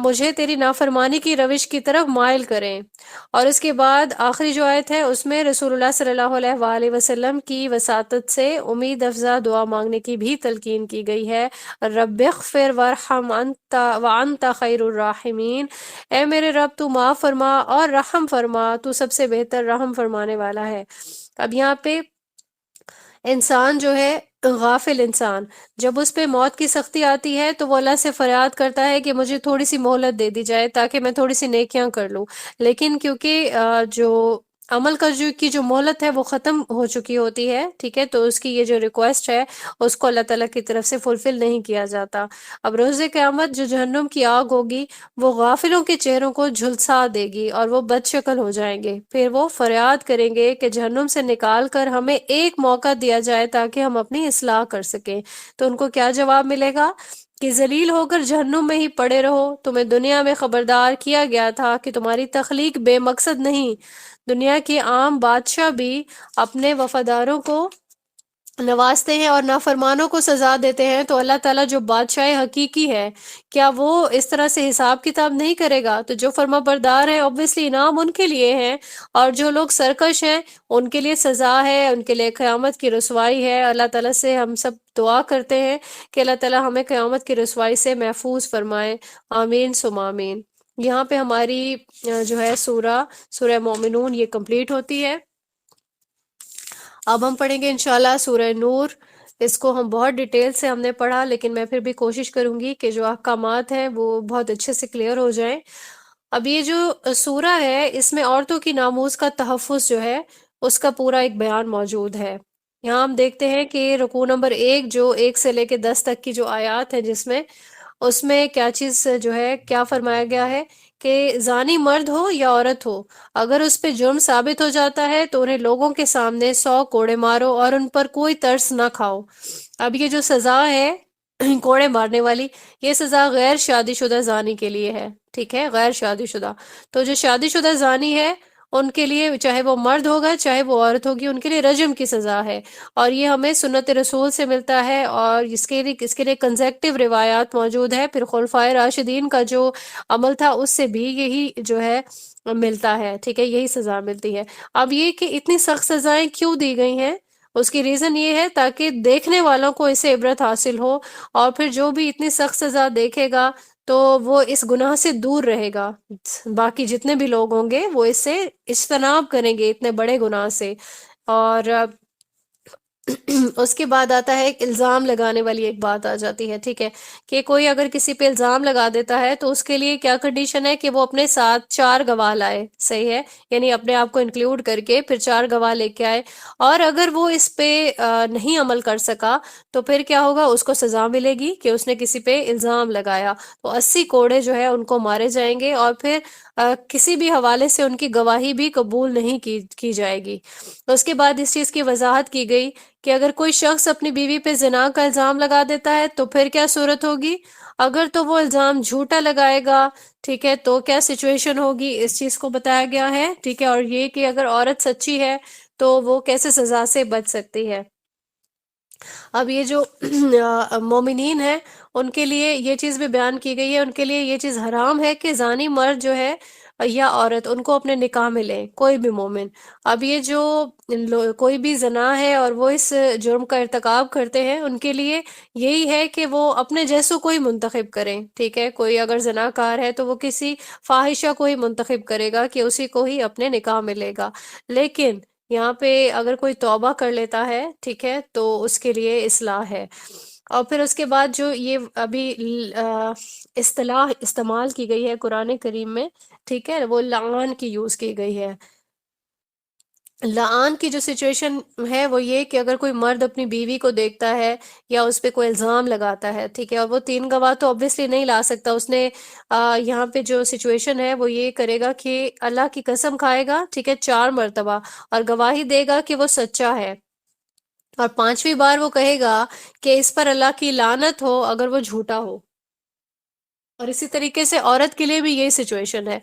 مجھے تیری نافرمانی کی روش کی طرف مائل کریں۔ اور اس کے بعد آخری جو آیت ہے اس میں رسول اللہ صلی اللہ علیہ وآلہ وسلم کی وساطت سے امید افزا دعا مانگنے کی بھی تلقین کی گئی ہے، رب اغفر وارحم انت وانت خیر الراحمین، اے میرے رب تو معاف فرما اور رحم فرما، تو سب سے بہتر رحم فرمانے والا ہے۔ اب یہاں پہ انسان جو ہے غافل انسان، جب اس پہ موت کی سختی آتی ہے تو وہ اللہ سے فریاد کرتا ہے کہ مجھے تھوڑی سی مہلت دے دی جائے تاکہ میں تھوڑی سی نیکیاں کر لوں، لیکن کیونکہ جو عمل کا جو مہلت ہے وہ ختم ہو چکی ہوتی ہے، ٹھیک ہے، تو اس کی یہ جو ریکویسٹ ہے اس کو اللہ تعالیٰ کی طرف سے فلفل نہیں کیا جاتا۔ اب روز قیامت جو جہنم کی آگ ہوگی وہ غافلوں کے چہروں کو جھلسا دے گی اور وہ بد شکل ہو جائیں گے، پھر وہ فریاد کریں گے کہ جہنم سے نکال کر ہمیں ایک موقع دیا جائے تاکہ ہم اپنی اصلاح کر سکیں۔ تو ان کو کیا جواب ملے گا کہ ذلیل ہو کر جہنم میں ہی پڑے رہو، تمہیں دنیا میں خبردار کیا گیا تھا کہ تمہاری تخلیق بے مقصد نہیں۔ دنیا کے عام بادشاہ بھی اپنے وفاداروں کو نوازتے ہیں اور نافرمانوں کو سزا دیتے ہیں، تو اللہ تعالیٰ جو بادشاہ حقیقی ہے کیا وہ اس طرح سے حساب کتاب نہیں کرے گا؟ تو جو فرما بردار ہیں obviously انعام ان کے لیے ہیں، اور جو لوگ سرکش ہیں ان کے لیے سزا ہے، ان کے لیے قیامت کی رسوائی ہے۔ اللہ تعالیٰ سے ہم سب دعا کرتے ہیں کہ اللہ تعالیٰ ہمیں قیامت کی رسوائی سے محفوظ فرمائے، آمین ثم آمین۔ یہاں پہ ہماری جو ہے سورہ مومنون یہ کمپلیٹ ہوتی ہے۔ اب ہم پڑھیں گے انشاءاللہ سورہ نور۔ اس کو ہم بہت ڈیٹیل سے ہم نے پڑھا، لیکن میں پھر بھی کوشش کروں گی کہ جو احکامات ہیں وہ بہت اچھے سے کلیئر ہو جائیں۔ اب یہ جو سورہ ہے اس میں عورتوں کی ناموز کا تحفظ جو ہے اس کا پورا ایک بیان موجود ہے۔ یہاں ہم دیکھتے ہیں کہ رکوع نمبر 1 جو 1 سے لے کے 10 تک کی جو آیات ہے جس میں اس میں کیا چیز جو ہے کیا فرمایا گیا ہے کہ زانی مرد ہو یا عورت ہو، اگر اس پہ جرم ثابت ہو جاتا ہے تو انہیں لوگوں کے سامنے 100 کوڑے مارو اور ان پر کوئی ترس نہ کھاؤ۔ اب یہ جو سزا ہے کوڑے مارنے والی، یہ سزا غیر شادی شدہ زانی کے لیے ہے، ٹھیک ہے، غیر شادی شدہ۔ تو جو شادی شدہ زانی ہے ان کے لیے چاہے وہ مرد ہوگا چاہے وہ عورت ہوگی ان کے لیے رجم کی سزا ہے، اور یہ ہمیں سنت رسول سے ملتا ہے، اور اس کے لیے کنزیکٹیو روایات موجود ہے، پھر خلفائے راشدین کا جو عمل تھا اس سے بھی یہی جو ہے ملتا ہے، ٹھیک ہے، یہی سزا ملتی ہے۔ اب یہ کہ اتنی سخت سزائیں کیوں دی گئی ہیں، اس کی ریزن یہ ہے تاکہ دیکھنے والوں کو اس سے عبرت حاصل ہو، اور پھر جو بھی اتنی سخت سزا دیکھے گا تو وہ اس گناہ سے دور رہے گا، باقی جتنے بھی لوگ ہوں گے وہ اس سے اجتناب کریں گے اتنے بڑے گناہ سے۔ اور اس کے بعد آتا ہے ایک الزام لگانے والی ایک بات آ جاتی ہے، ٹھیک ہے، کہ کوئی اگر کسی پہ الزام لگا دیتا ہے تو اس کے لیے کیا کنڈیشن ہے کہ وہ اپنے ساتھ 4 گواہ لائے، صحیح ہے، یعنی اپنے آپ کو انکلوڈ کر کے پھر 4 گواہ لے کے آئے، اور اگر وہ اس پہ نہیں عمل کر سکا تو پھر کیا ہوگا، اس کو سزا ملے گی کہ اس نے کسی پہ الزام لگایا، تو 80 کوڑے جو ہے ان کو مارے جائیں گے، اور پھر کسی بھی حوالے سے ان کی گواہی بھی قبول نہیں کی جائے گی۔ اس کے بعد اس چیز کی وضاحت کی گئی کہ اگر کوئی شخص اپنی بیوی پہ زنا کا الزام لگا دیتا ہے تو پھر کیا صورت ہوگی، اگر تو وہ الزام جھوٹا لگائے گا، ٹھیک ہے، تو کیا سچویشن ہوگی، اس چیز کو بتایا گیا ہے، ٹھیک ہے، اور یہ کہ اگر عورت سچی ہے تو وہ کیسے سزا سے بچ سکتی ہے۔ اب یہ جو مومنین ہیں ان کے لیے یہ چیز بھی بیان کی گئی ہے، ان کے لیے یہ چیز حرام ہے کہ زانی مرد جو ہے یا عورت ان کو اپنے نکاح میں لیں، کوئی بھی مومن۔ اب یہ جو کوئی بھی زنا ہے اور وہ اس جرم کا ارتکاب کرتے ہیں ان کے لیے یہی ہے کہ وہ اپنے جیسوں کو ہی منتخب کریں، ٹھیک ہے، کوئی اگر زناکار ہے تو وہ کسی فاحشہ کو ہی منتخب کرے گا کہ اسی کو ہی اپنے نکاح میں لے گا، لیکن یہاں پہ اگر کوئی توبہ کر لیتا ہے، ٹھیک ہے، تو اس کے لیے اصلاح ہے۔ اور پھر اس کے بعد جو یہ ابھی اصطلاح استعمال کی گئی ہے قرآن کریم میں، ٹھیک ہے، وہ لعان کی یوز کی گئی ہے۔ لعان کی جو سچویشن ہے وہ یہ کہ اگر کوئی مرد اپنی بیوی کو دیکھتا ہے یا اس پہ کوئی الزام لگاتا ہے، ٹھیک ہے، اور وہ 3 گواہ تو obviously نہیں لا سکتا، اس نے یہاں پہ جو سچویشن ہے وہ یہ کرے گا کہ اللہ کی قسم کھائے گا، ٹھیک ہے، 4 مرتبہ، اور گواہی دے گا کہ وہ سچا ہے، اور 5ویں بار وہ کہے گا کہ اس پر اللہ کی لعنت ہو اگر وہ جھوٹا ہو۔ اور اسی طریقے سے عورت کے لیے بھی یہی سچویشن ہے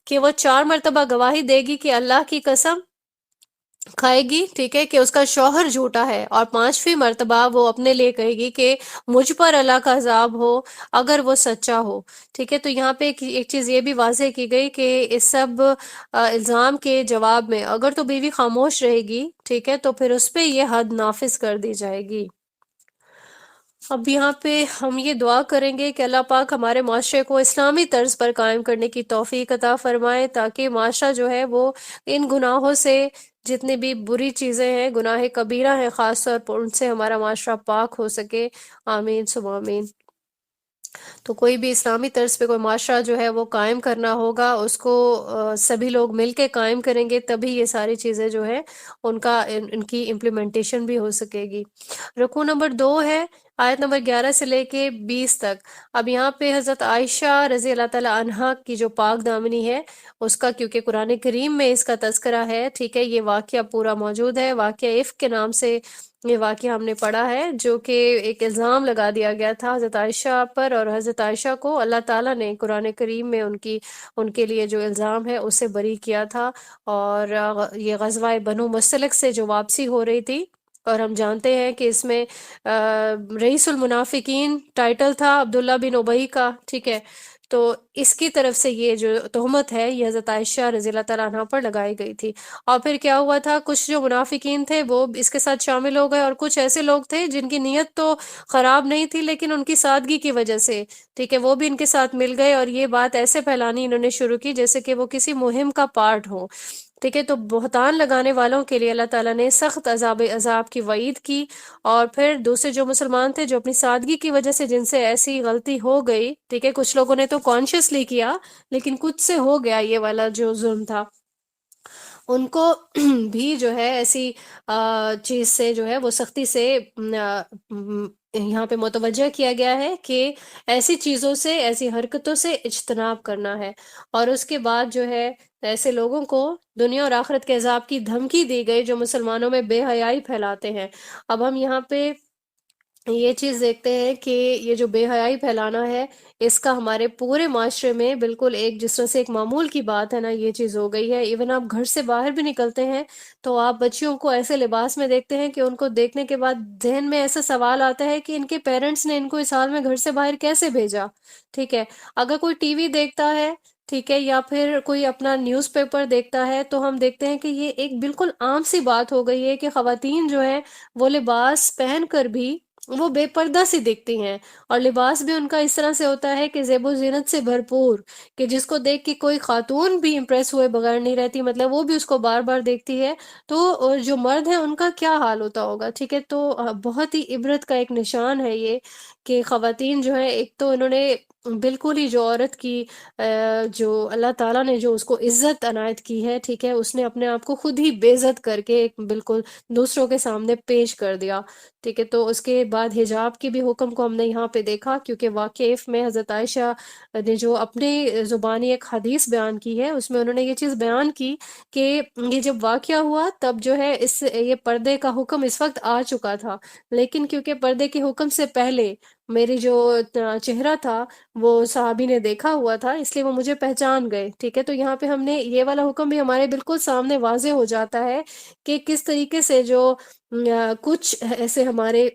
کہ وہ 4 مرتبہ گواہی دے گی کہ اللہ کی قسم کھائے گی، ٹھیک ہے، کہ اس کا شوہر جھوٹا ہے، اور 5ویں مرتبہ وہ اپنے لیے کہے گی کہ مجھ پر اللہ کا عذاب ہو اگر وہ سچا ہو، ٹھیک ہے۔ تو یہاں پہ ایک چیز یہ بھی واضح کی گئی کہ اس سب الزام کے جواب میں اگر تو بیوی خاموش رہے گی، ٹھیک ہے، تو پھر اس پہ یہ حد نافذ کر دی جائے گی۔ اب یہاں پہ ہم یہ دعا کریں گے کہ اللہ پاک ہمارے معاشرے کو اسلامی طرز پر قائم کرنے کی توفیق عطا فرمائے، تاکہ معاشرہ جو ہے وہ ان گناہوں سے، جتنی بھی بری چیزیں ہیں، گناہ کبیرہ ہیں خاص طور پر، ان سے ہمارا معاشرہ پاک ہو سکے۔ آمین ثم آمین۔ تو کوئی بھی اسلامی طرز پہ کوئی معاشرہ جو ہے وہ قائم کرنا ہوگا، اس کو سبھی لوگ مل کے قائم کریں گے، تبھی یہ ساری چیزیں جو ہے ان کی امپلیمنٹیشن بھی ہو سکے گی۔ رکوع نمبر 2 ہے، آیت نمبر 11 سے لے کے 20 تک۔ اب یہاں پہ حضرت عائشہ رضی اللہ تعالی عنہا کی جو پاک دامنی ہے اس کا، کیونکہ قرآن کریم میں اس کا تذکرہ ہے، ٹھیک ہے، یہ واقعہ پورا موجود ہے، واقعہ عفق کے نام سے یہ واقعہ ہم نے پڑھا ہے، جو کہ ایک الزام لگا دیا گیا تھا حضرت عائشہ پر، اور حضرت عائشہ کو اللہ تعالیٰ نے قرآن کریم میں ان کے لیے جو الزام ہے اسے بری کیا تھا۔ اور یہ غزوہ بنو مستلق سے جو واپسی ہو رہی تھی، اور ہم جانتے ہیں کہ اس میں رئیس المنافقین ٹائٹل تھا عبداللہ بن ابی کا، ٹھیک ہے، تو اس کی طرف سے یہ جو تہمت ہے یہ حضرت عائشہ رضی اللہ تعالیٰ عنہ پر لگائی گئی تھی۔ اور پھر کیا ہوا تھا، کچھ جو منافقین تھے وہ اس کے ساتھ شامل ہو گئے، اور کچھ ایسے لوگ تھے جن کی نیت تو خراب نہیں تھی لیکن ان کی سادگی کی وجہ سے، ٹھیک ہے، وہ بھی ان کے ساتھ مل گئے، اور یہ بات ایسے پھیلانی انہوں نے شروع کی جیسے کہ وہ کسی مہم کا پارٹ ہو، ٹھیک ہے۔ تو بہتان لگانے والوں کے لیے اللہ تعالیٰ نے سخت عذاب کی وعید کی۔ اور پھر دوسرے جو مسلمان تھے، جو اپنی سادگی کی وجہ سے جن سے ایسی غلطی ہو گئی، ٹھیک ہے، کچھ لوگوں نے تو کانشیسلی کیا لیکن کچھ سے ہو گیا یہ والا جو ظلم تھا، ان کو بھی جو ہے ایسی چیز سے جو ہے وہ سختی سے یہاں پہ متوجہ کیا گیا ہے کہ ایسی چیزوں سے، ایسی حرکتوں سے اجتناب کرنا ہے۔ اور اس کے بعد جو ہے ایسے لوگوں کو دنیا اور آخرت کے عذاب کی دھمکی دی گئی جو مسلمانوں میں بے حیائی پھیلاتے ہیں۔ اب ہم یہاں پہ یہ چیز دیکھتے ہیں کہ یہ جو بے حیائی پھیلانا ہے، اس کا ہمارے پورے معاشرے میں بالکل ایک جس طرح سے ایک معمول کی بات ہے نا، یہ چیز ہو گئی ہے۔ ایون آپ گھر سے باہر بھی نکلتے ہیں تو آپ بچیوں کو ایسے لباس میں دیکھتے ہیں کہ ان کو دیکھنے کے بعد ذہن میں ایسا سوال آتا ہے کہ ان کے پیرنٹس نے ان کو اس حال میں گھر سے باہر کیسے بھیجا، ٹھیک ہے۔ اگر کوئی ٹی وی دیکھتا ہے، ٹھیک ہے، یا پھر کوئی اپنا نیوز پیپر دیکھتا ہے، تو ہم دیکھتے ہیں کہ یہ ایک بالکل عام سی بات ہو گئی ہے کہ خواتین جو ہیں وہ لباس پہن کر بھی وہ بے پردہ سی دکھتی ہیں، اور لباس بھی ان کا اس طرح سے ہوتا ہے کہ زیب و زینت سے بھرپور، کہ جس کو دیکھ کے کوئی خاتون بھی امپریس ہوئے بغیر نہیں رہتی، مطلب وہ بھی اس کو بار بار دیکھتی ہے۔ تو جو مرد ہیں ان کا کیا حال ہوتا ہوگا، ٹھیک ہے۔ تو بہت ہی عبرت کا ایک نشان ہے یہ کہ خواتین جو ہے، ایک تو انہوں نے بالکل ہی جو عورت کی جو اللہ تعالیٰ نے جو اس کو عزت عنایت کی ہے، ٹھیک ہے، اس نے اپنے آپ کو خود ہی بے عزت کر کے ایک بالکل دوسروں کے سامنے پیش کر دیا، ٹھیک ہے۔ تو اس کے بعد حجاب کے بھی حکم کو ہم نے یہاں پہ دیکھا، کیونکہ واقعف میں حضرت عائشہ نے جو اپنی زبانی ایک حدیث بیان کی ہے، اس میں انہوں نے یہ چیز بیان کی کہ یہ جب واقعہ ہوا تب جو ہے یہ پردے کا حکم اس وقت آ چکا تھا، لیکن کیونکہ پردے کے حکم سے پہلے میری جو چہرہ تھا وہ صحابی نے دیکھا ہوا تھا، اس لیے وہ مجھے پہچان گئے، ٹھیک ہے۔ تو یہاں پہ ہم نے یہ والا حکم بھی ہمارے بالکل سامنے واضح ہو جاتا ہے کہ کس طریقے سے جو کچھ ایسے ہمارے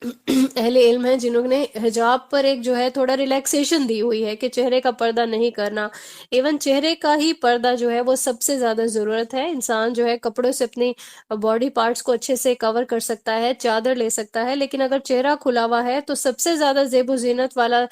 اہل علم ہیں جنہوں نے حجاب پر ایک جو ہے تھوڑا ریلیکسیشن دی ہوئی ہے کہ چہرے کا پردہ نہیں کرنا۔ ایون چہرے کا ہی پردہ جو ہے وہ سب سے زیادہ ضرورت ہے، انسان جو ہے کپڑوں سے اپنی باڈی پارٹس کو اچھے سے کور کر سکتا ہے، چادر لے سکتا ہے، لیکن اگر چہرہ کھلا ہوا ہے تو سب سے زیادہ زیب و زینت والا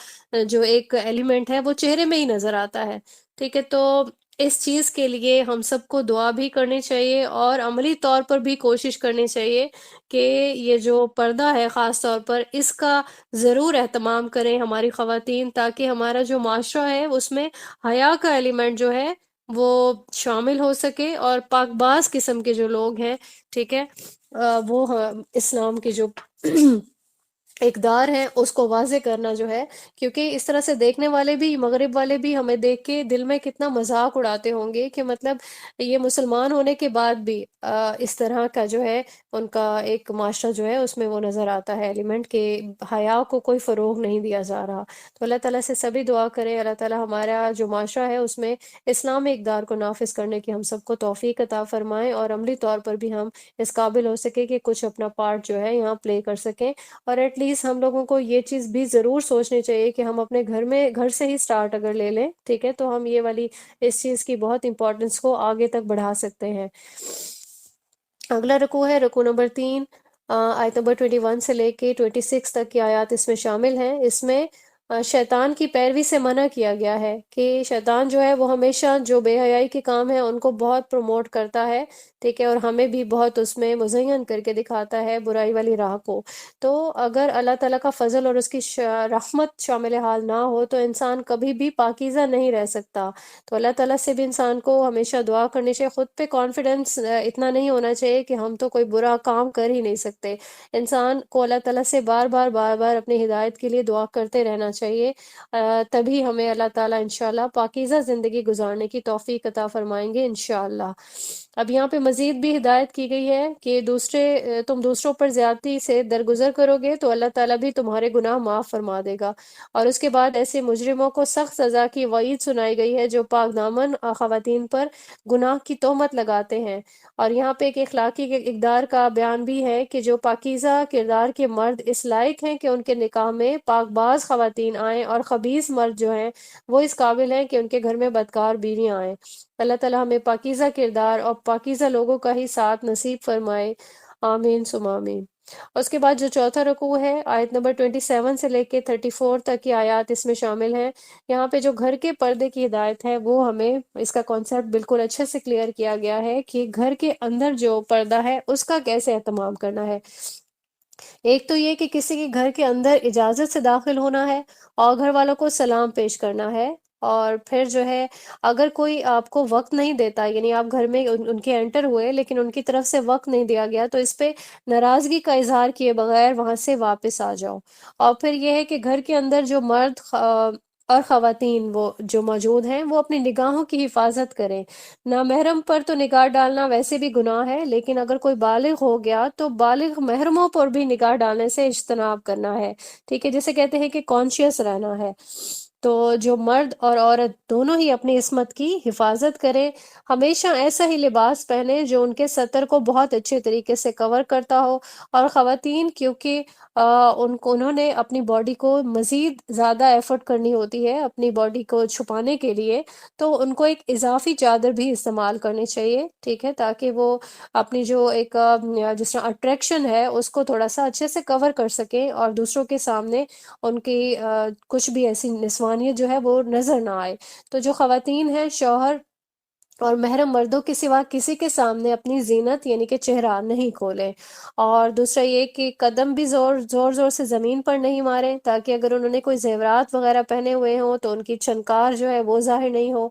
جو ایک ایلیمنٹ ہے وہ چہرے میں ہی نظر آتا ہے، ٹھیک ہے۔ تو اس چیز کے لیے ہم سب کو دعا بھی کرنی چاہیے اور عملی طور پر بھی کوشش کرنی چاہیے کہ یہ جو پردہ ہے خاص طور پر اس کا ضرور اہتمام کریں ہماری خواتین، تاکہ ہمارا جو معاشرہ ہے اس میں حیا کا ایلیمنٹ جو ہے وہ شامل ہو سکے، اور پاک باز قسم کے جو لوگ ہیں، ٹھیک ہے، وہ اسلام کے جو اقدار ہے اس کو واضح کرنا جو ہے، کیونکہ اس طرح سے دیکھنے والے بھی، مغرب والے بھی ہمیں دیکھ کے دل میں کتنا مذاق اڑاتے ہوں گے کہ مطلب یہ مسلمان ہونے کے بعد بھی اس طرح کا جو ہے ان کا ایک معاشرہ جو ہے اس میں وہ نظر آتا ہے ایلیمنٹ کہ حیا کو کوئی فروغ نہیں دیا جا رہا۔ تو اللہ تعالیٰ سے سبھی دعا کریں اللہ تعالیٰ ہمارا جو معاشرہ ہے اس میں اسلامی اقدار کو نافذ کرنے کی ہم سب کو توفیق عطا فرمائیں، اور عملی طور پر بھی ہم اس قابل ہو سکے کہ کچھ اپنا پارٹ جو ہے یہاں پلے کر سکیں۔ اور ایٹ لیسٹ ہم لوگوں کو یہ چیز بھی ضرور سوچنی چاہیے کہ ہم اپنے گھر سے ہی سٹارٹ اگر لے لیں، ٹھیک ہے، تو ہم یہ والی اس چیز کی بہت امپورٹنس کو آگے تک بڑھا سکتے ہیں۔ اگلا رکوع ہے رکوع نمبر 3، آیت نمبر 21 سے لے کے 26 تک کی آیات اس میں شامل ہیں۔ اس میں شیطان کی پیروی سے منع کیا گیا ہے کہ شیطان جو ہے وہ ہمیشہ جو بے حیائی کے کام ہیں ان کو بہت پروموٹ کرتا ہے، ٹھیک ہے، اور ہمیں بھی بہت اس میں مزین کر کے دکھاتا ہے برائی والی راہ کو۔ تو اگر اللہ تعالیٰ کا فضل اور اس کی رحمت شامل حال نہ ہو تو انسان کبھی بھی پاکیزہ نہیں رہ سکتا۔ تو اللہ تعالیٰ سے بھی انسان کو ہمیشہ دعا کرنی چاہیے، خود پہ کانفیڈنس اتنا نہیں ہونا چاہیے کہ ہم تو کوئی برا کام کر ہی نہیں سکتے۔ انسان کو اللہ تعالیٰ سے بار بار بار بار اپنی ہدایت کے لیے دعا کرتے رہنا چاہیے، تبھی ہمیں اللہ تعالیٰ انشاءاللہ پاکیزہ زندگی گزارنے کی توفیق عطا فرمائیں گے انشاءاللہ۔ اب یہاں پہ مزید بھی ہدایت کی گئی ہے کہ تم دوسروں پر زیادتی سے درگزر کرو گے تو اللہ تعالیٰ بھی تمہارے گناہ معاف فرما دے گا۔ اور اس کے بعد ایسے مجرموں کو سخت سزا کی وعید سنائی گئی ہے جو پاک دامن خواتین پر گناہ کی تہمت لگاتے ہیں۔ اور یہاں پہ ایک اخلاقی اقدار کا بیان بھی ہے کہ جو پاکیزہ کردار کے مرد اس لائق ہیں کہ ان کے نکاح میں پاک باز خواتین آئیں، اور خبیث مرد جو ہیں وہ اس قابل ہیں کہ ان کے گھر میں بدکار بیویاں آئیں۔ اللہ تعالیٰ ہمیں پاکیزہ کردار اور پاکیزہ لوگوں کا ہی ساتھ نصیب فرمائے، آمین ثم آمین۔ اس کے بعد جو چوتھا رکوع ہے، آیت نمبر 27 سے لے کے 34 تک کی آیات اس میں شامل ہیں۔ یہاں پہ جو گھر کے پردے کی ہدایت ہے وہ ہمیں اس کا کانسیپٹ بالکل اچھے سے کلیئر کیا گیا ہے کہ گھر کے اندر جو پردہ ہے اس کا کیسے اہتمام کرنا ہے۔ ایک تو یہ کہ کسی کے گھر کے اندر اجازت سے داخل ہونا ہے اور گھر والوں کو سلام پیش کرنا ہے، اور پھر جو ہے اگر کوئی آپ کو وقت نہیں دیتا، یعنی آپ گھر میں ان کے انٹر ہوئے لیکن ان کی طرف سے وقت نہیں دیا گیا، تو اس پہ ناراضگی کا اظہار کیے بغیر وہاں سے واپس آ جاؤ۔ اور پھر یہ ہے کہ گھر کے اندر جو مرد اور خواتین وہ جو موجود ہیں وہ اپنی نگاہوں کی حفاظت کریں۔ نامحرم پر تو نگاہ ڈالنا ویسے بھی گناہ ہے، لیکن اگر کوئی بالغ ہو گیا تو بالغ محرموں پر بھی نگاہ ڈالنے سے اجتناب کرنا ہے، ٹھیک ہے، جسے کہتے ہیں کہ کانشیس رہنا ہے۔ تو جو مرد اور عورت دونوں ہی اپنی عصمت کی حفاظت کریں، ہمیشہ ایسا ہی لباس پہنے جو ان کے سطر کو بہت اچھے طریقے سے کور کرتا ہو۔ اور خواتین کیونکہ انہوں نے اپنی باڈی کو مزید زیادہ ایفرٹ کرنی ہوتی ہے اپنی باڈی کو چھپانے کے لیے، تو ان کو ایک اضافی چادر بھی استعمال کرنی چاہیے، ٹھیک ہے، تاکہ وہ اپنی جو ایک جس طرح اٹریکشن ہے اس کو تھوڑا سا اچھے سے کور کر سکیں، اور دوسروں کے سامنے ان کی کچھ بھی ایسی نسوانیت جو ہے وہ نظر نہ آئے۔ تو جو خواتین ہیں شوہر اور محرم مردوں کے سوا کسی کے سامنے اپنی زینت یعنی کہ چہرہ نہیں کھولیں۔ اور دوسرا یہ کہ قدم بھی زور زور سے زمین پر نہیں ماریں، تاکہ اگر انہوں نے کوئی زیورات وغیرہ پہنے ہوئے ہوں تو ان کی چھنکار جو ہے وہ ظاہر نہیں ہو۔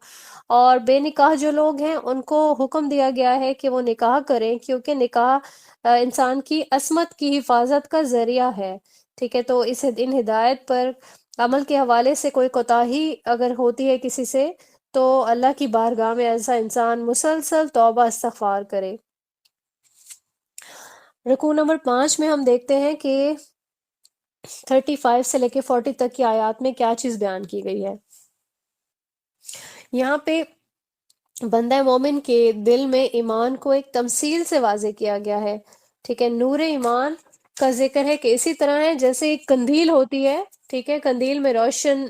اور بے نکاح جو لوگ ہیں ان کو حکم دیا گیا ہے کہ وہ نکاح کریں، کیونکہ نکاح انسان کی عصمت کی حفاظت کا ذریعہ ہے، ٹھیک ہے۔ تو ان ہدایت پر عمل کے حوالے سے کوئی کوتاہی اگر ہوتی ہے کسی سے تو اللہ کی بارگاہ میں ایسا انسان مسلسل توبہ استغفار کرے۔ رکوع نمبر 5 میں ہم دیکھتے ہیں کہ 35 سے لے کے 40 تک کی آیات میں کیا چیز بیان کی گئی ہے۔ یہاں پہ بندہ مومن کے دل میں ایمان کو ایک تمثیل سے واضح کیا گیا ہے، ٹھیک ہے۔ نور ایمان کا ذکر ہے کہ اسی طرح ہے جیسے ایک قندیل ہوتی ہے، ٹھیک ہے، قندیل میں روشن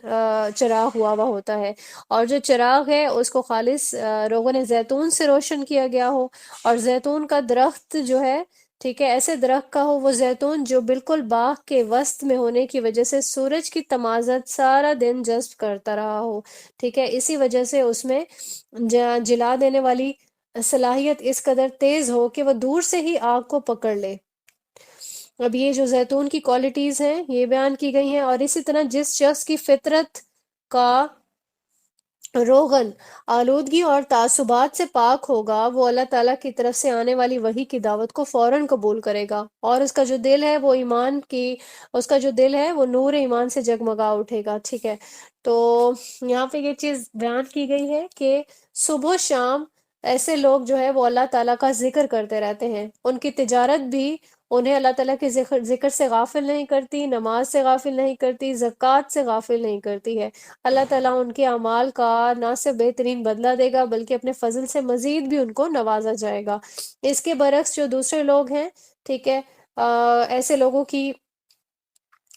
چراغ ہوا ہوتا ہے، اور جو چراغ ہے اس کو خالص روغن زیتون سے روشن کیا گیا ہو، اور زیتون کا درخت جو ہے، ٹھیک ہے، ایسے درخت کا ہو وہ زیتون جو بالکل باغ کے وسط میں ہونے کی وجہ سے سورج کی تمازت سارا دن جذب کرتا رہا ہو، ٹھیک ہے، اسی وجہ سے اس میں جلا دینے والی صلاحیت اس قدر تیز ہو کہ وہ دور سے ہی آگ کو پکڑ لے۔ اب یہ جو زیتون کی کوالٹیز ہیں یہ بیان کی گئی ہیں، اور اسی طرح جس شخص کی فطرت کا روغن آلودگی اور تعصبات سے پاک ہوگا وہ اللہ تعالیٰ کی طرف سے آنے والی وحی کی دعوت کو فوراً قبول کرے گا، اور اس کا جو دل ہے وہ اس کا جو دل ہے وہ نور ایمان سے جگمگا اٹھے گا، ٹھیک ہے۔ تو یہاں پہ یہ چیز بیان کی گئی ہے کہ صبح و شام ایسے لوگ جو ہے وہ اللہ تعالیٰ کا ذکر کرتے رہتے ہیں، ان کی تجارت بھی انہیں اللہ تعالیٰ کے ذکر سے غافل نہیں کرتی، نماز سے غافل نہیں کرتی، زکوٰۃ سے غافل نہیں کرتی ہے۔ اللہ تعالیٰ ان کے اعمال کا نہ صرف بہترین بدلہ دے گا بلکہ اپنے فضل سے مزید بھی ان کو نوازا جائے گا۔ اس کے برعکس جو دوسرے لوگ ہیں، ٹھیک ہے، ایسے لوگوں کی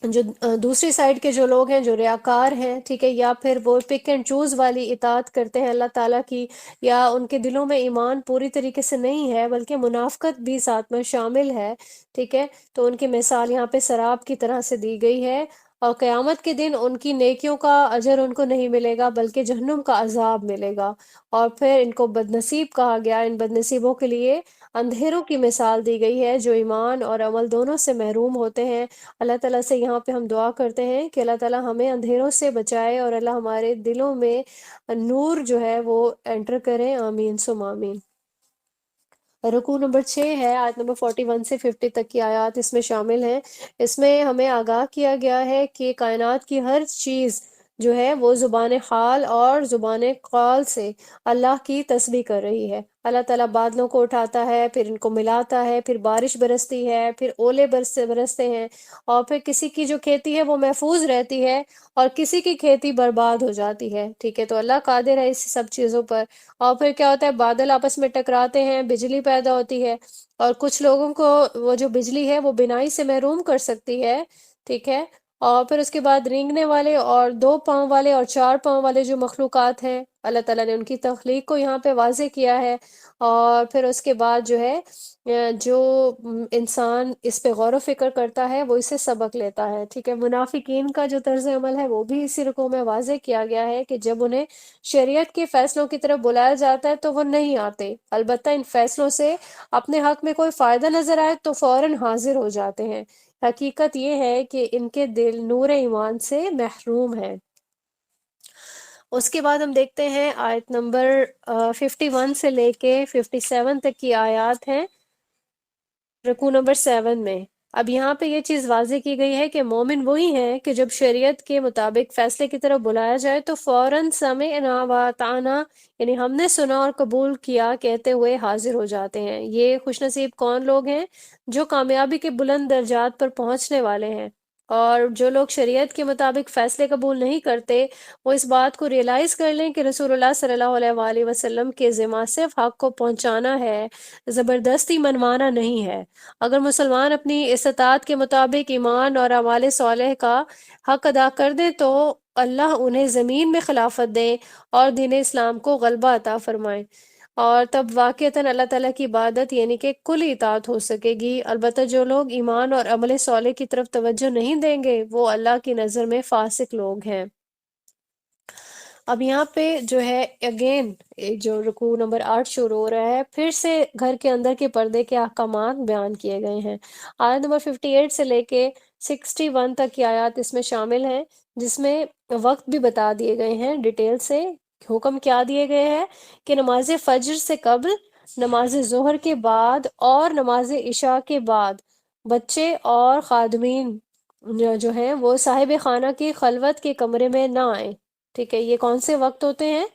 جو دوسری سائڈ کے جو لوگ ہیں جو ریاکار ہیں، ٹھیک ہے، یا پھر وہ پک اینڈ چوز والی اطاعت کرتے ہیں اللہ تعالیٰ کی، یا ان کے دلوں میں ایمان پوری طریقے سے نہیں ہے بلکہ منافقت بھی ساتھ میں شامل ہے، ٹھیک ہے، تو ان کی مثال یہاں پہ سراب کی طرح سے دی گئی ہے، اور قیامت کے دن ان کی نیکیوں کا اجر ان کو نہیں ملے گا بلکہ جہنم کا عذاب ملے گا، اور پھر ان کو بدنصیب کہا گیا، ان بدنصیبوں کے لیے اندھیروں کی مثال دی گئی ہے جو ایمان اور عمل دونوں سے محروم ہوتے ہیں۔ اللہ تعالیٰ سے یہاں پہ ہم دعا کرتے ہیں کہ اللہ تعالیٰ ہمیں اندھیروں سے بچائے اور اللہ ہمارے دلوں میں نور جو ہے وہ انٹر کرے، آمین سم آمین۔ رکوع نمبر 6 ہے، آیت نمبر 41 سے 50 تک کی آیات اس میں شامل ہیں۔ اس میں ہمیں آگاہ کیا گیا ہے کہ کائنات کی ہر چیز جو ہے وہ زبان حال اور زبان قال سے اللہ کی تسبیح کر رہی ہے۔ اللہ تعالیٰ بادلوں کو اٹھاتا ہے، پھر ان کو ملاتا ہے، پھر بارش برستی ہے، پھر اولے برستے ہیں، اور پھر کسی کی جو کھیتی ہے وہ محفوظ رہتی ہے اور کسی کی کھیتی برباد ہو جاتی ہے، ٹھیک ہے، تو اللہ قادر ہے اس سب چیزوں پر۔ اور پھر کیا ہوتا ہے، بادل آپس میں ٹکراتے ہیں، بجلی پیدا ہوتی ہے، اور کچھ لوگوں کو وہ جو بجلی ہے وہ بینائی سے محروم کر سکتی ہے، ٹھیک ہے، اور پھر اس کے بعد رینگنے والے اور 2 پاؤں والے اور 4 پاؤں والے جو مخلوقات ہیں، اللہ تعالیٰ نے ان کی تخلیق کو یہاں پہ واضح کیا ہے، اور پھر اس کے بعد جو ہے جو انسان اس پہ غور و فکر کرتا ہے وہ اسے سبق لیتا ہے، ٹھیک ہے۔ منافقین کا جو طرز عمل ہے وہ بھی اسی رکوع میں واضح کیا گیا ہے کہ جب انہیں شریعت کے فیصلوں کی طرف بلایا جاتا ہے تو وہ نہیں آتے، البتہ ان فیصلوں سے اپنے حق میں کوئی فائدہ نظر آئے تو فوراً حاضر ہو جاتے ہیں۔ حقیقت یہ ہے کہ ان کے دل نور ایمان سے محروم ہیں۔ اس کے بعد ہم دیکھتے ہیں آیت نمبر 51 سے لے کے 57 تک کی آیات ہیں رکوع نمبر 7 میں۔ اب یہاں پہ یہ چیز واضح کی گئی ہے کہ مومن وہی ہیں کہ جب شریعت کے مطابق فیصلے کی طرف بلایا جائے تو فوراً سمعنا و اطعنا، یعنی ہم نے سنا اور قبول کیا کہتے ہوئے حاضر ہو جاتے ہیں۔ یہ خوش نصیب کون لوگ ہیں؟ جو کامیابی کے بلند درجات پر پہنچنے والے ہیں۔ اور جو لوگ شریعت کے مطابق فیصلے قبول نہیں کرتے وہ اس بات کو ریئلائز کر لیں کہ رسول اللہ صلی اللہ علیہ وآلہ وسلم کے ذمہ صرف حق کو پہنچانا ہے، زبردستی منوانا نہیں ہے۔ اگر مسلمان اپنی استطاعت کے مطابق ایمان اور اعمال صالح کا حق ادا کر دے تو اللہ انہیں زمین میں خلافت دے اور دین اسلام کو غلبہ عطا فرمائے، اور تب واقعتاً اللہ تعالیٰ کی عبادت یعنی کہ کل اطاعت ہو سکے گی۔ البتہ جو لوگ ایمان اور عمل صالح کی طرف توجہ نہیں دیں گے وہ اللہ کی نظر میں فاسق لوگ ہیں۔ اب یہاں پہ جو ہے اگین جو رکوع نمبر 8 شروع ہو رہا ہے، پھر سے گھر کے اندر کے پردے کے احکامات بیان کیے گئے ہیں۔ آیت نمبر 58 سے لے کے 61 تک کی آیات اس میں شامل ہیں، جس میں وقت بھی بتا دیے گئے ہیں ڈیٹیل سے۔ حکم کیا دیے گئے ہیں کہ نماز فجر سے قبل، نماز ظہر کے بعد اور نماز عشاء کے بعد بچے اور خادمین جو ہیں وہ صاحب خانہ کی خلوت کے کمرے میں نہ آئیں، ٹھیک ہے۔ یہ کون سے وقت ہوتے ہیں؟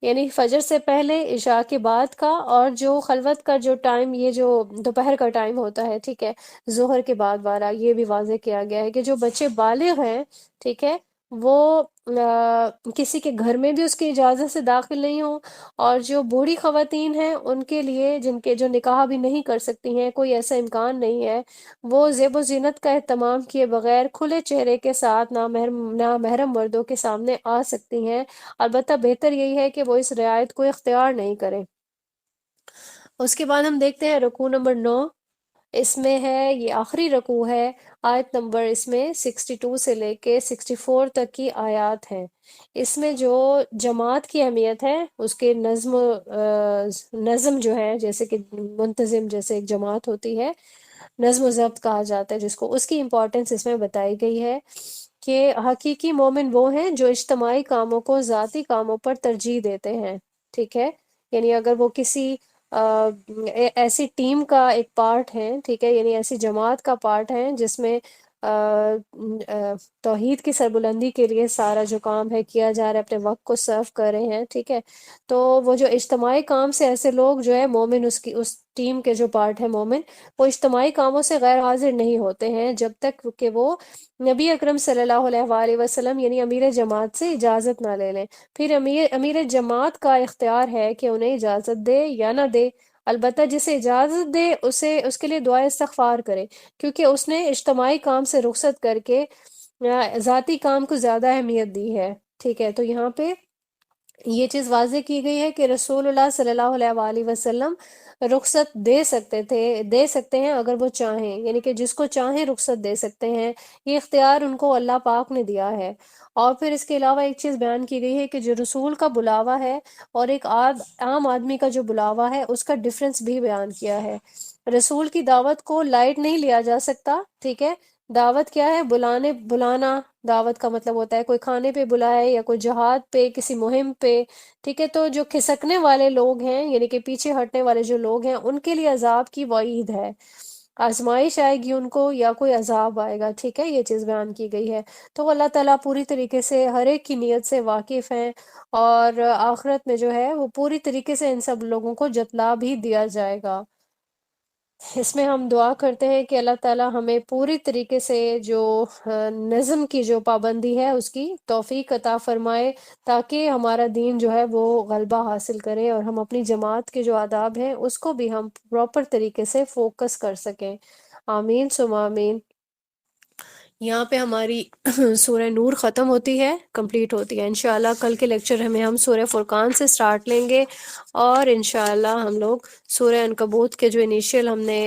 یعنی فجر سے پہلے، عشاء کے بعد کا، اور جو خلوت کا جو ٹائم یہ جو دوپہر کا ٹائم ہوتا ہے، ٹھیک ہے، ظہر کے بعد والا، یہ بھی واضح کیا گیا ہے کہ جو بچے بالغ ہیں، ٹھیک ہے، وہ کسی کے گھر میں بھی اس کی اجازت سے داخل نہیں ہوں، اور جو بوڑھی خواتین ہیں ان کے لیے جن کے جو نکاح بھی نہیں کر سکتی ہیں، کوئی ایسا امکان نہیں ہے، وہ زیب و زینت کا اہتمام کیے بغیر کھلے چہرے کے ساتھ نامحرم مردوں کے سامنے آ سکتی ہیں، البتہ بہتر یہی ہے کہ وہ اس رعایت کو اختیار نہیں کریں۔ اس کے بعد ہم دیکھتے ہیں رکوع نمبر 9، اس میں ہے، یہ آخری رکوع ہے، آیت نمبر اس میں 62 سے لے کے 64 تک کی آیات ہیں۔ اس میں جو جماعت کی اہمیت ہے، اس کے نظم جو ہے، جیسے کہ منتظم جیسے ایک جماعت ہوتی ہے، نظم و ضبط کہا جاتا ہے جس کو، اس کی امپورٹنس اس میں بتائی گئی ہے کہ حقیقی مومن وہ ہیں جو اجتماعی کاموں کو ذاتی کاموں پر ترجیح دیتے ہیں، ٹھیک ہے، یعنی اگر وہ کسی ایسی ٹیم کا ایک پارٹ ہے، ٹھیک ہے، یعنی ایسی جماعت کا پارٹ ہے جس میں توحید کی سربلندی کے لیے سارا جو کام ہے کیا جا رہا ہے، اپنے وقت کو سرو کر رہے ہیں، ٹھیک ہے، تو وہ جو اجتماعی کام سے ایسے لوگ جو ہے مومن، اس ٹیم کے جو پارٹ ہے مومن، وہ اجتماعی کاموں سے غیر حاضر نہیں ہوتے ہیں جب تک کہ وہ نبی اکرم صلی اللہ علیہ وآلہ وسلم یعنی امیر جماعت سے اجازت نہ لے لیں۔ پھر امیر جماعت کا اختیار ہے کہ انہیں اجازت دے یا نہ دے، البتہ جسے اجازت دے اسے اس کے لیے دعا استغفار کرے، کیونکہ اس نے اجتماعی کام سے رخصت کر کے ذاتی کام کو زیادہ اہمیت دی ہے۔ ٹھیک ہے، تو یہاں پہ یہ چیز واضح کی گئی ہے کہ رسول اللہ صلی اللہ علیہ وآلہ وسلم رخصت دے سکتے ہیں اگر وہ چاہیں، یعنی کہ جس کو چاہیں رخصت دے سکتے ہیں، یہ اختیار ان کو اللہ پاک نے دیا ہے۔ اور پھر اس کے علاوہ ایک چیز بیان کی گئی ہے کہ جو رسول کا بلاوا ہے اور ایک عام آدمی کا جو بلاوا ہے اس کا ڈفرنس بھی بیان کیا ہے۔ رسول کی دعوت کو لائٹ نہیں لیا جا سکتا، ٹھیک ہے۔ دعوت کیا ہے؟ بلانا دعوت کا مطلب ہوتا ہے کوئی کھانے پہ بلائے یا کوئی جہاد پہ، کسی مہم پہ، ٹھیک ہے۔ تو جو کھسکنے والے لوگ ہیں، یعنی کہ پیچھے ہٹنے والے جو لوگ ہیں، ان کے لیے عذاب کی وعید ہے، آزمائش آئے گی ان کو یا کوئی عذاب آئے گا، ٹھیک ہے، یہ چیز بیان کی گئی ہے۔ تو اللہ تعالیٰ پوری طریقے سے ہر ایک کی نیت سے واقف ہیں، اور آخرت میں جو ہے وہ پوری طریقے سے ان سب لوگوں کو جتلا بھی دیا جائے گا۔ اس میں ہم دعا کرتے ہیں کہ اللہ تعالیٰ ہمیں پوری طریقے سے جو نظم کی جو پابندی ہے اس کی توفیق عطا فرمائے، تاکہ ہمارا دین جو ہے وہ غلبہ حاصل کرے، اور ہم اپنی جماعت کے جو آداب ہیں اس کو بھی ہم پراپر طریقے سے فوکس کر سکیں۔ آمین ثم آمین۔ یہاں پہ ہماری سورہ نور ختم ہوتی ہے، کمپلیٹ ہوتی ہے۔ انشاءاللہ کل کے لیکچر میں ہم سورہ فرقان سے سٹارٹ لیں گے، اور انشاءاللہ ہم لوگ سورہ عنکبوت کے جو انیشیل ہم نے